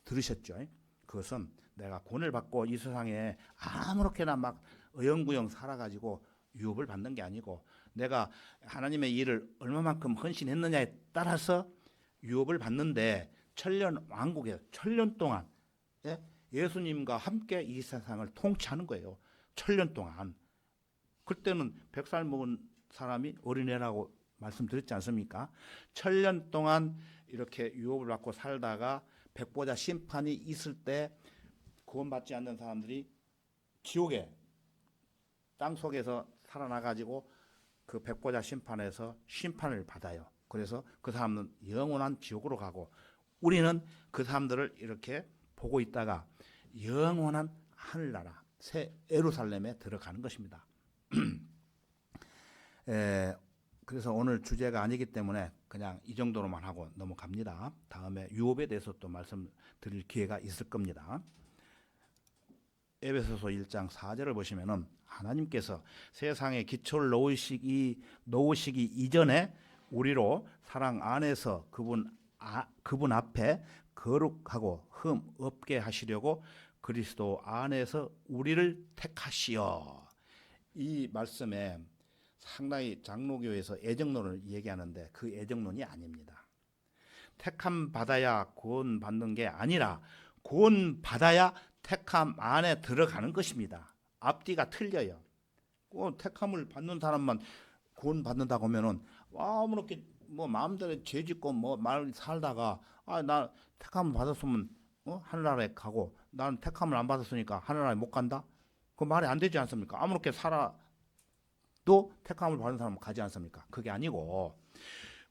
들으셨죠? 그것은 내가 구원을 받고 이 세상에 아무렇게나 막 어영부영 살아가지고 유업을 받는 게 아니고 내가 하나님의 일을 얼마만큼 헌신했느냐에 따라서 유업을 받는데 천년 왕국에 천년 동안 예수님과 함께 이 세상을 통치하는 거예요. 천년 동안. 그때는 100살 먹은 사람이 어린애라고 말씀드렸지 않습니까? 천년 동안 이렇게 유업을 받고 살다가 백보자 심판이 있을 때 구원받지 않는 사람들이 지옥에 땅 속에서 살아나가지고 그 백보자 심판에서 심판을 받아요. 그래서 그 사람은 영원한 지옥으로 가고 우리는 그 사람들을 이렇게 보고 있다가 영원한 하늘나라 새 예루살렘에 들어가는 것입니다. 그래서 오늘 주제가 아니기 때문에 그냥 이 정도로만 하고 넘어갑니다. 다음에 유업에 대해서 또 말씀드릴 기회가 있을 겁니다. 에베소서 1장 4절을 보시면은 하나님께서 세상에 기초를 놓으시기 이전에 우리로 사랑 안에서 그분 앞에 거룩하고 흠 없게 하시려고 그리스도 안에서 우리를 택하시어. 이 말씀에 상당히 장로교에서 애정론을 얘기하는데 그 애정론이 아닙니다. 택함 받아야 구원 받는 게 아니라 구원 받아야 택함 안에 들어가는 것입니다. 앞뒤가 틀려요. 택함을 받는 사람만 구원 받는다고 하면은 아무렇게 뭐 마음대로 죄짓고 뭐 말 살다가 나 택함을 받았으면 하늘나라에 가고 나는 택함을 안 받았으니까 하늘나라에 못 간다? 그 말이 안 되지 않습니까? 아무렇게 살아도 택함을 받은 사람은 가지 않습니까? 그게 아니고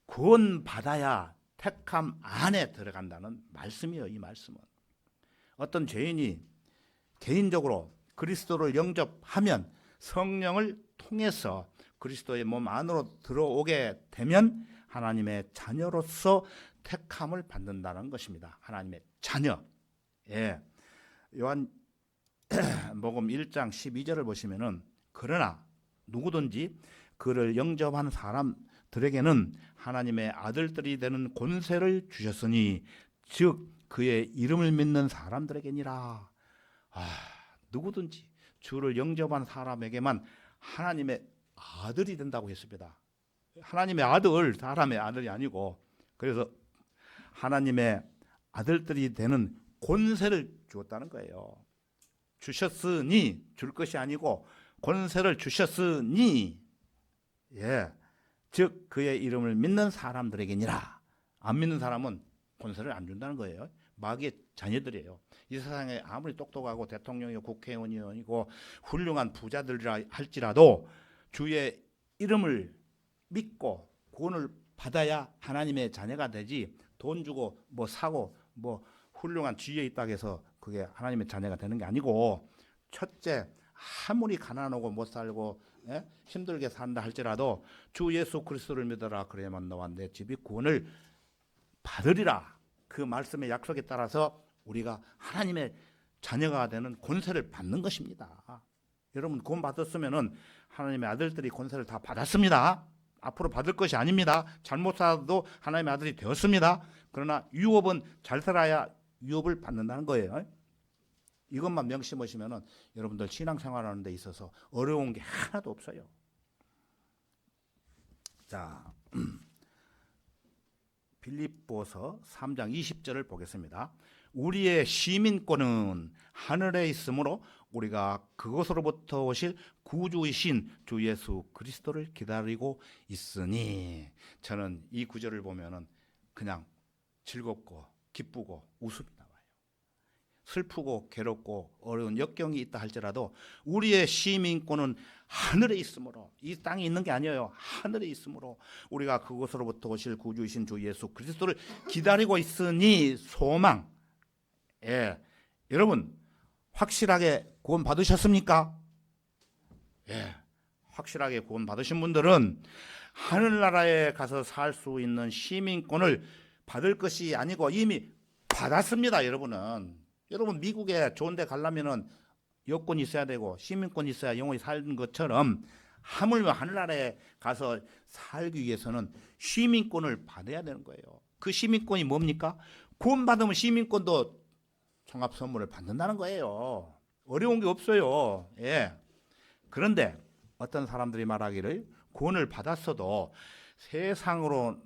구원 받아야 택함 안에 들어간다는 말씀이에요. 이 말씀은 어떤 죄인이 개인적으로 그리스도를 영접하면 성령을 통해서 그리스도의 몸 안으로 들어오게 되면 하나님의 자녀로서 택함을 받는다는 것입니다. 하나님의 자녀. 예. 요한 복음 1장 12절을 보시면은 그러나 누구든지 그를 영접한 사람들에게는 하나님의 아들들이 되는 권세를 주셨으니 즉 그의 이름을 믿는 사람들에게니라. 누구든지 주를 영접한 사람에게만 하나님의 아들이 된다고 했습니다. 하나님의 아들, 사람의 아들이 아니고, 그래서 하나님의 아들들이 되는 권세를 주었다는 거예요. 주셨으니, 줄 것이 아니고 권세를 주셨으니, 즉 그의 이름을 믿는 사람들에게니라. 안 믿는 사람은 권세를 안 준다는 거예요. 마귀의 자녀들이에요. 이 세상에 아무리 똑똑하고 대통령이고 국회의원이고 훌륭한 부자들이라 할지라도 주의 이름을 믿고 구원을 받아야 하나님의 자녀가 되지, 돈 주고 뭐 사고 뭐 훌륭한 지위에 있다고 해서 그게 하나님의 자녀가 되는 게 아니고, 첫째 아무리 가난하고 못 살고 힘들게 산다 할지라도 주 예수 그리스도를 믿어라. 그래야만 너와 내 집이 구원을 받으리라. 그 말씀의 약속에 따라서 우리가 하나님의 자녀가 되는 권세를 받는 것입니다. 여러분 구원 받았으면은 하나님의 아들들이 권세를 다 받았습니다. 앞으로 받을 것이 아닙니다. 잘못 살아도 하나님의 아들이 되었습니다. 그러나 유업은 잘 살아야 유업을 받는다는 거예요. 이것만 명심하시면은 여러분들 신앙생활하는 데 있어서 어려운 게 하나도 없어요. 자, 빌립보서 3장 20절을 보겠습니다. 우리의 시민권은 하늘에 있으므로 우리가 그것으로부터 오실 구주이신 주 예수 그리스도를 기다리고 있으니. 저는 이 구절을 보면은 그냥 즐겁고 기쁘고 웃음이 나와요. 슬프고 괴롭고 어려운 역경이 있다 할지라도 우리의 시민권은 하늘에 있으므로, 이 땅에 있는 게 아니에요. 하늘에 있으므로 우리가 그곳으로부터 오실 구주이신 주 예수 그리스도를 기다리고 있으니 소망. 여러분 확실하게 구원 받으셨습니까? 확실하게 구원 받으신 분들은 하늘나라에 가서 살 수 있는 시민권을 받을 것이 아니고 이미 받았습니다. 여러분 미국에 좋은 데 가려면은 여권이 있어야 되고 시민권이 있어야 영원히 사는 것처럼 하물며 하늘나라에 가서 살기 위해서는 시민권을 받아야 되는 거예요. 그 시민권이 뭡니까? 구원 받으면 시민권도 종합 선물을 받는다는 거예요. 어려운 게 없어요. 그런데 어떤 사람들이 말하기를 구원을 받았어도 세상으로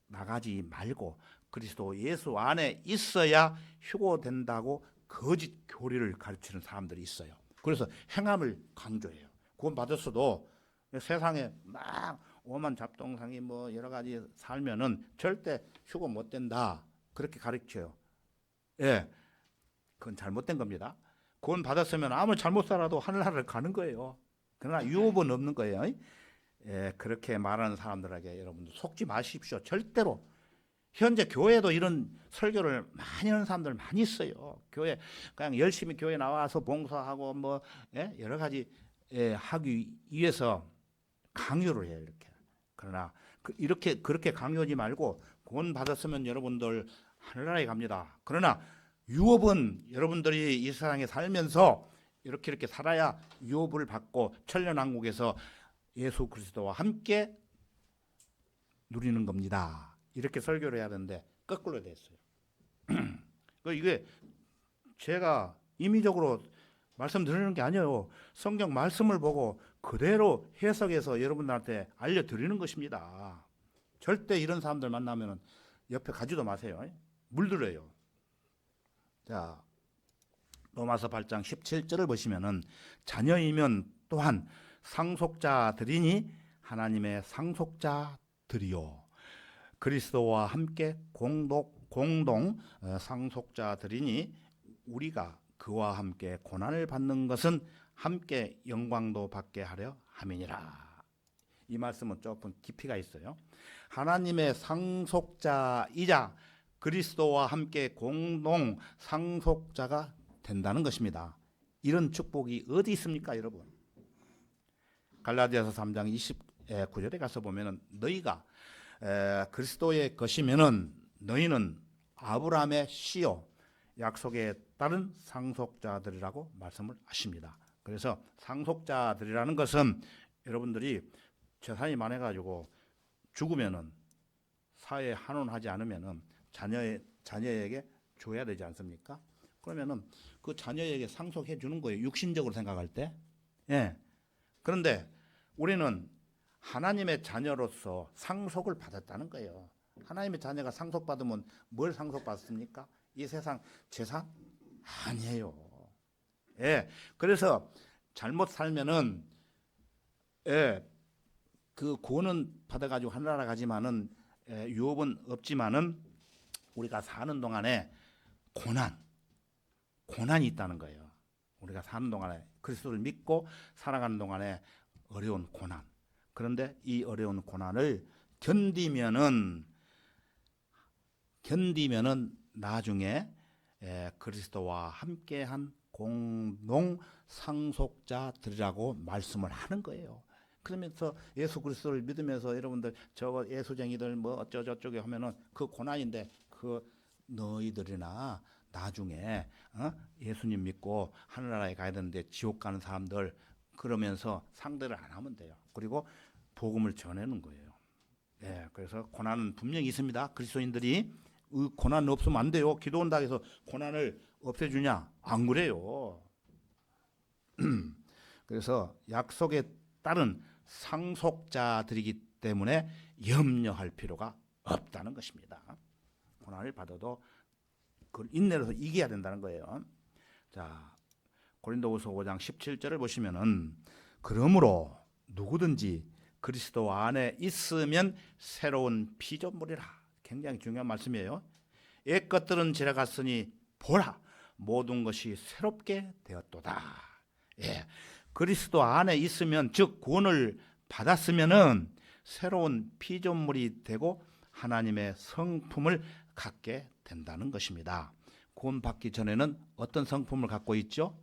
나가지 말고 그리스도 예수 안에 있어야 휴고된다고 거짓 교리를 가르치는 사람들이 있어요. 그래서 행함을 강조해요. 구원 받았어도 세상에 막 오만 잡동상이 뭐 여러 가지 살면은 절대 휴고 못 된다. 그렇게 가르쳐요. 그건 잘못된 겁니다. 구원 받았으면 아무리 잘못 살아도 하늘나라를 가는 거예요. 그러나 유업은 없는 거예요. 그렇게 말하는 사람들에게 여러분들 속지 마십시오. 절대로. 현재 교회도 이런 설교를 많이 하는 사람들 많이 있어요. 교회 그냥 열심히 교회 나와서 봉사하고 뭐 여러 가지 하기 위해서 강요를 해요. 이렇게. 그러나 그렇게 강요하지 말고 구원 받았으면 여러분들 하늘나라에 갑니다. 그러나 유업은 여러분들이 이 세상에 살면서 이렇게 살아야 유업을 받고 천년왕국에서 예수 그리스도와 함께 누리는 겁니다. 이렇게 설교를 해야 되는데 거꾸로 됐어요. 이게 제가 임의적으로 말씀드리는 게 아니에요. 성경 말씀을 보고 그대로 해석해서 여러분들한테 알려드리는 것입니다. 절대 이런 사람들 만나면 옆에 가지도 마세요. 물들어요. 자, 로마서 8장 17절을 보시면은 자녀이면 또한 상속자들이니 하나님의 상속자들이요 그리스도와 함께 공동 상속자들이니 우리가 그와 함께 고난을 받는 것은 함께 영광도 받게 하려 함이니라. 이 말씀은 조금 깊이가 있어요. 하나님의 상속자이자 그리스도와 함께 공동 상속자가 된다는 것입니다. 이런 축복이 어디 있습니까, 여러분? 갈라디아서 3장 29절에 가서 보면은 너희가 그리스도의 것이면은 너희는 아브라함의 씨요 약속에 따른 상속자들이라고 말씀을 하십니다. 그래서 상속자들이라는 것은 여러분들이 재산이 많아가지고 죽으면은 사회에 환원하지 않으면은 자녀에게 줘야 되지 않습니까? 그러면은 그 자녀에게 상속해 주는 거예요. 육신적으로 생각할 때. 예. 그런데 우리는 하나님의 자녀로서 상속을 받았다는 거예요. 하나님의 자녀가 상속받으면 뭘 상속받습니까? 이 세상 재산? 아니에요. 예. 그래서 잘못 살면은 그 구원은 받아가지고 하늘나라 가지만은 유업은 없지만은 우리가 사는 동안에 고난이 있다는 거예요. 우리가 사는 동안에 그리스도를 믿고 살아가는 동안에 어려운 고난. 그런데 이 어려운 고난을 견디면은 나중에 그리스도와 함께한 공동 상속자들이라고 말씀을 하는 거예요. 그러면서 예수 그리스도를 믿으면서 여러분들 저거 예수쟁이들 뭐 어쩌저쩌게 하면은 그 고난인데 그 너희들이나 나중에 예수님 믿고 하늘나라에 가야 되는데 지옥 가는 사람들 그러면서 상대를 안 하면 돼요. 그리고 복음을 전하는 거예요. 예, 그래서 고난은 분명히 있습니다. 그리스도인들이 고난 없으면 안 돼요. 기도한다 해서 고난을 없애주냐? 안 그래요. 그래서 약속에 따른 상속자들이기 때문에 염려할 필요가 없다는 것입니다. 고난을 받아도 그걸 인내로서 이겨야 된다는 거예요. 자, 고린도후서 5장 17절을 보시면은 그러므로 누구든지 그리스도 안에 있으면 새로운 피조물이라. 굉장히 중요한 말씀이에요. 옛 것들은 지나갔으니 보라 모든 것이 새롭게 되었도다. 예, 그리스도 안에 있으면 즉 구원을 받았으면은 새로운 피조물이 되고 하나님의 성품을 갖게 된다는 것입니다. 구원받기 전에는 어떤 성품을 갖고 있죠?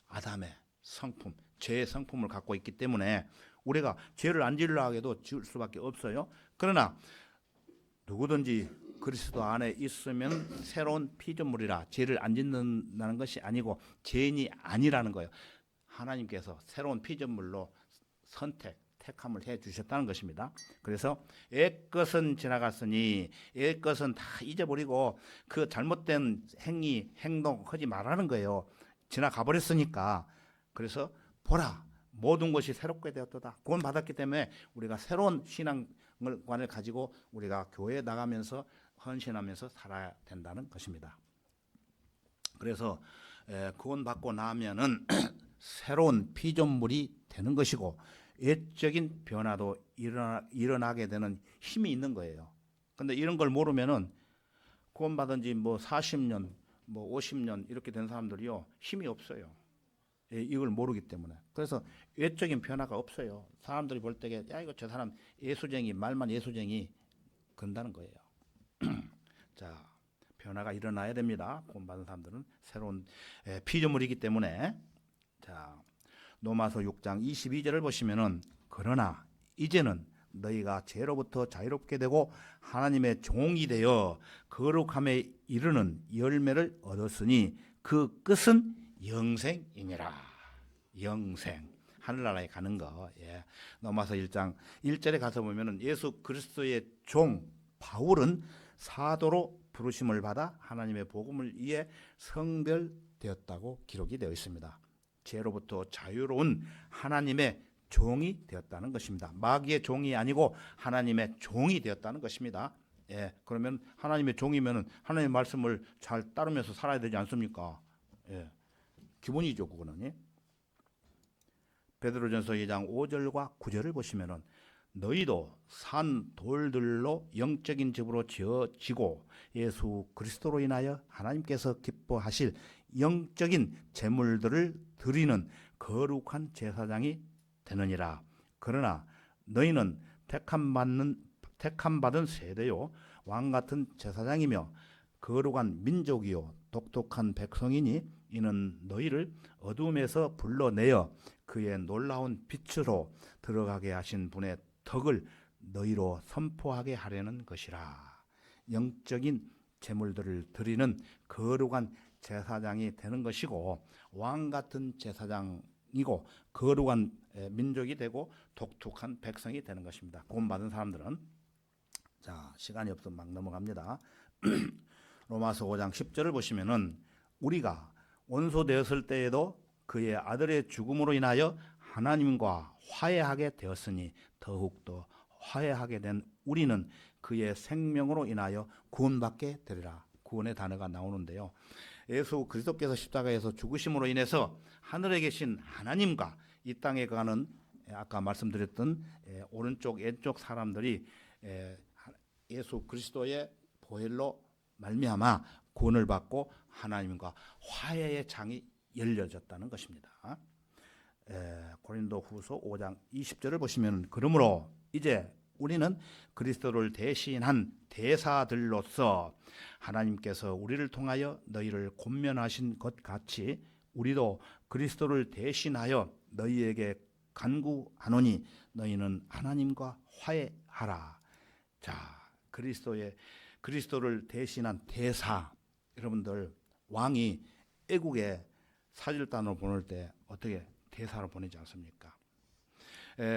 아담의 성품, 죄의 성품을 갖고 있기 때문에 우리가 죄를 안 지으려 해도 지을 수밖에 없어요. 그러나 누구든지 그리스도 안에 있으면 새로운 피조물이라. 죄를 안 짓는다는 것이 아니고 죄인이 아니라는 거예요. 하나님께서 새로운 피조물로 택함을 해 주셨다는 것입니다. 그래서 옛 것은 지나갔으니 옛 것은 다 잊어버리고 그 잘못된 행동 하지 말라는 거예요. 지나가 버렸으니까. 그래서 보라 모든 것이 새롭게 되었도다. 구원 받았기 때문에 우리가 새로운 신앙관을 가지고 우리가 교회에 나가면서 헌신하면서 살아야 된다는 것입니다. 그래서 구원 받고 나면은 새로운 피조물이 되는 것이고 옛적인 변화도 일어나게 되는 힘이 있는 거예요. 근데 이런 걸 모르면은 구원받은 지 뭐 40년, 뭐 50년 이렇게 된 사람들이요. 힘이 없어요. 이걸 모르기 때문에. 그래서 외적인 변화가 없어요. 사람들이 볼 때에 야 이거 저 사람 예수쟁이 말만 예수쟁이 그런다는 거예요. 자, 변화가 일어나야 됩니다. 구원받은 사람들은 새로운 피조물이기 때문에. 자, 로마서 6장 22절을 보시면은 그러나 이제는 너희가 죄로부터 자유롭게 되고 하나님의 종이 되어 거룩함에 이르는 열매를 얻었으니 그 끝은 영생이니라. 영생. 하늘나라에 가는 거. 예. 로마서 1장 1절에 가서 보면은 예수 그리스도의 종 바울은 사도로 부르심을 받아 하나님의 복음을 위해 성별되었다고 기록이 되어 있습니다. 죄로부터 자유로운 하나님의 종이 되었다는 것입니다. 마귀의 종이 아니고 하나님의 종이 되었다는 것입니다. 예, 그러면 하나님의 종이면은 하나님의 말씀을 잘 따르면서 살아야 되지 않습니까? 예, 기본이죠, 그거는. 예? 베드로전서 2장 5절과 9절을 보시면은 너희도 산 돌들로 영적인 집으로 지어지고 예수 그리스도로 인하여 하나님께서 기뻐하실 영적인 제물들을 드리는 거룩한 제사장이 되느니라. 그러나 너희는 택함 받은 세대요 왕 같은 제사장이며 거룩한 민족이요 독특한 백성이니 이는 너희를 어둠에서 불러내어 그의 놀라운 빛으로 들어가게 하신 분의 덕을 너희로 선포하게 하려는 것이라. 영적인 제물들을 드리는 거룩한 제사장이 되는 것이고 왕 같은 제사장이고 거룩한 민족이 되고 독특한 백성이 되는 것입니다. 구원받은 사람들은. 자, 시간이 없어 막 넘어갑니다. 로마서 5장 10절을 보시면은 우리가 원수 되었을 때에도 그의 아들의 죽음으로 인하여 하나님과 화해하게 되었으니 더욱더 화해하게 된 우리는 그의 생명으로 인하여 구원받게 되리라. 구원의 단어가 나오는데요. 예수 그리스도께서 십자가에서 죽으심으로 인해서 하늘에 계신 하나님과 이 땅에 가는 아까 말씀드렸던 오른쪽 왼쪽 사람들이 예수 그리스도의 보혈로 말미암아 구원을 받고 하나님과 화해의 장이 열려졌다는 것입니다. 고린도 후서 5장 20절을 보시면 그러므로 이제 우리는 그리스도를 대신한 대사들로서 하나님께서 우리를 통하여 너희를 권면하신 것 같이 우리도 그리스도를 대신하여 너희에게 간구하노니 너희는 하나님과 화해하라. 자, 그리스도를 대신한 대사. 여러분들 왕이 애국에 사절단으로 보낼 때 어떻게 대사로 보내지 않습니까?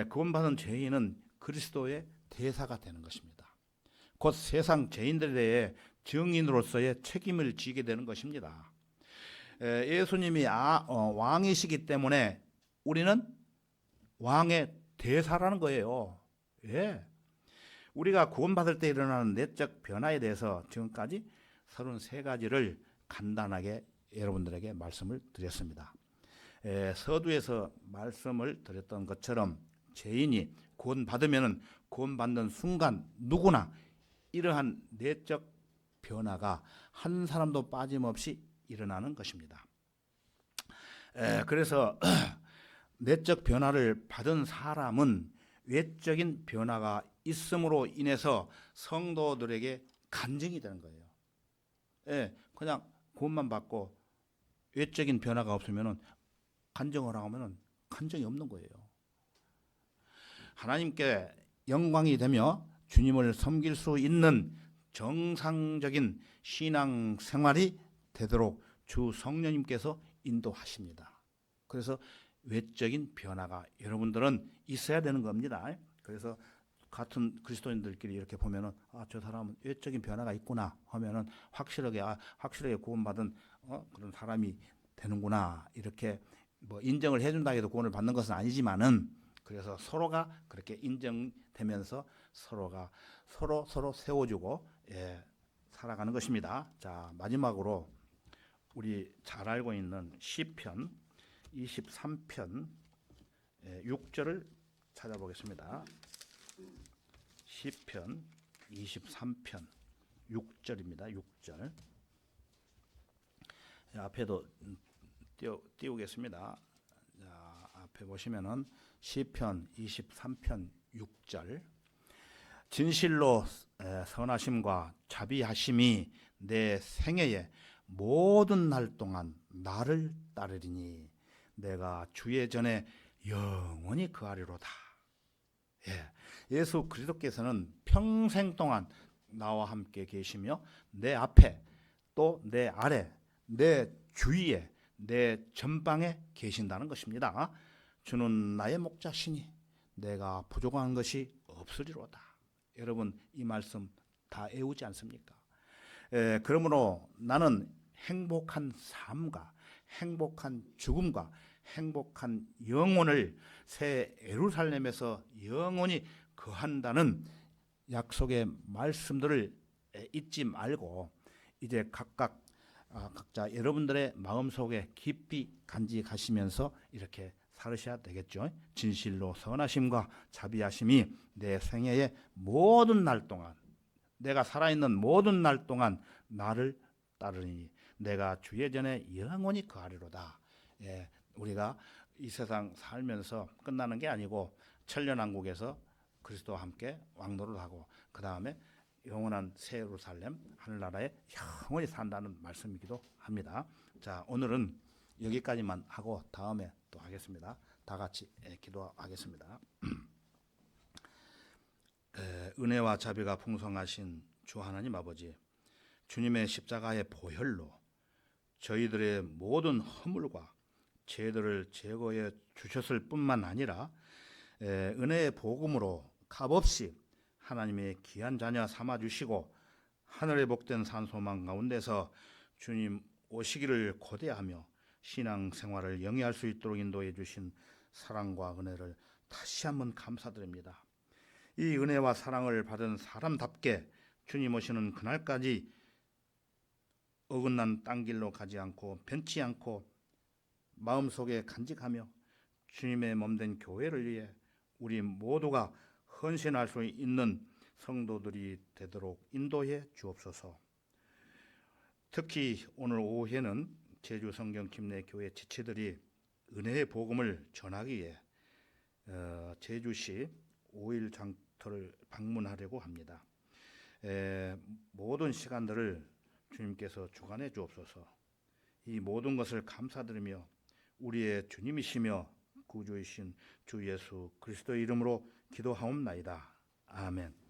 구원받은 죄인은 그리스도의 대사가 되는 것입니다. 곧 세상 죄인들에 대해 증인으로서의 책임을 지게 되는 것입니다. 예수님이 왕이시기 때문에 우리는 왕의 대사라는 거예요. 예. 우리가 구원받을 때 일어나는 내적 변화에 대해서 지금까지 33가지를 간단하게 여러분들에게 말씀을 드렸습니다. 서두에서 말씀을 드렸던 것처럼 죄인이 구원받으면 구원받는 순간 누구나 이러한 내적 변화가 한 사람도 빠짐없이 일어나는 것입니다. 그래서 내적 변화를 받은 사람은 외적인 변화가 있음으로 인해서 성도들에게 간증이 되는 거예요. 그냥 구원만 받고 외적인 변화가 없으면 간증을 하면 간증이 없는 거예요. 하나님께 영광이 되며 주님을 섬길 수 있는 정상적인 신앙 생활이 되도록 주 성령님께서 인도하십니다. 그래서 외적인 변화가 여러분들은 있어야 되는 겁니다. 그래서 같은 그리스도인들끼리 이렇게 보면은 저 사람은 외적인 변화가 있구나 하면은 확실하게 구원받은 그런 사람이 되는구나 이렇게 뭐 인정을 해준다 해도 구원을 받는 것은 아니지만은 그래서 서로가 그렇게 인정되면서 서로가 서로 세워주고 살아가는 것입니다. 자, 마지막으로 우리 잘 알고 있는 시편 23편 6절을 찾아보겠습니다. 시편 23편 6절입니다. 6절. 앞에도 띄우겠습니다. 자, 앞에 보시면은 시편 23편 6절. 진실로 선하심과 자비하심이 내 생애의 모든 날 동안 나를 따르리니 내가 주의 전에 영원히 거하리로다. 예수 그리스도께서는 평생 동안 나와 함께 계시며 내 앞에 또 내 아래 내 주위에 내 전방에 계신다는 것입니다. 주는 나의 목자시니 내가 부족한 것이 없으리로다. 여러분 이 말씀 다 애우지 않습니까? 그러므로 나는 행복한 삶과 행복한 죽음과 행복한 영혼을 새 예루살렘에서 영원히 거한다는 약속의 말씀들을 잊지 말고 이제 각자 여러분들의 마음속에 깊이 간직하시면서 이렇게 살으셔야 되겠죠. 진실로 선하심과 자비하심이 내 생애의 모든 날 동안, 내가 살아있는 모든 날 동안 나를 따르니 내가 주의 전에 영원히 거하리로다. 우리가 이 세상 살면서 끝나는 게 아니고 천년왕국에서 그리스도와 함께 왕노를 하고 그 다음에 영원한 새 예루살렘 하늘나라에 영원히 산다는 말씀이기도 합니다. 자, 오늘은 여기까지만 하고 다음에 또 하겠습니다. 다 같이 기도하겠습니다. 은혜와 자비가 풍성하신 주 하나님 아버지, 주님의 십자가의 보혈로 저희들의 모든 허물과 죄들을 제거해 주셨을 뿐만 아니라 은혜의 복음으로 값없이 하나님의 귀한 자녀 삼아주시고 하늘의 복된 산소망 가운데서 주님 오시기를 고대하며 신앙생활을 영위할 수 있도록 인도해 주신 사랑과 은혜를 다시 한번 감사드립니다. 이 은혜와 사랑을 받은 사람답게 주님 오시는 그날까지 어긋난 딴 길로 가지 않고 변치 않고 마음속에 간직하며 주님의 몸된 교회를 위해 우리 모두가 헌신할 수 있는 성도들이 되도록 인도해 주옵소서. 특히 오늘 오후에는 제주 성경 김내교회 지체들이 은혜의 복음을 전하기 위해 제주시 5일 장터를 방문하려고 합니다. 모든 시간들을 주님께서 주관해 주옵소서. 이 모든 것을 감사드리며 우리의 주님이시며 구주이신 주 예수 그리스도의 이름으로 기도하옵나이다. 아멘.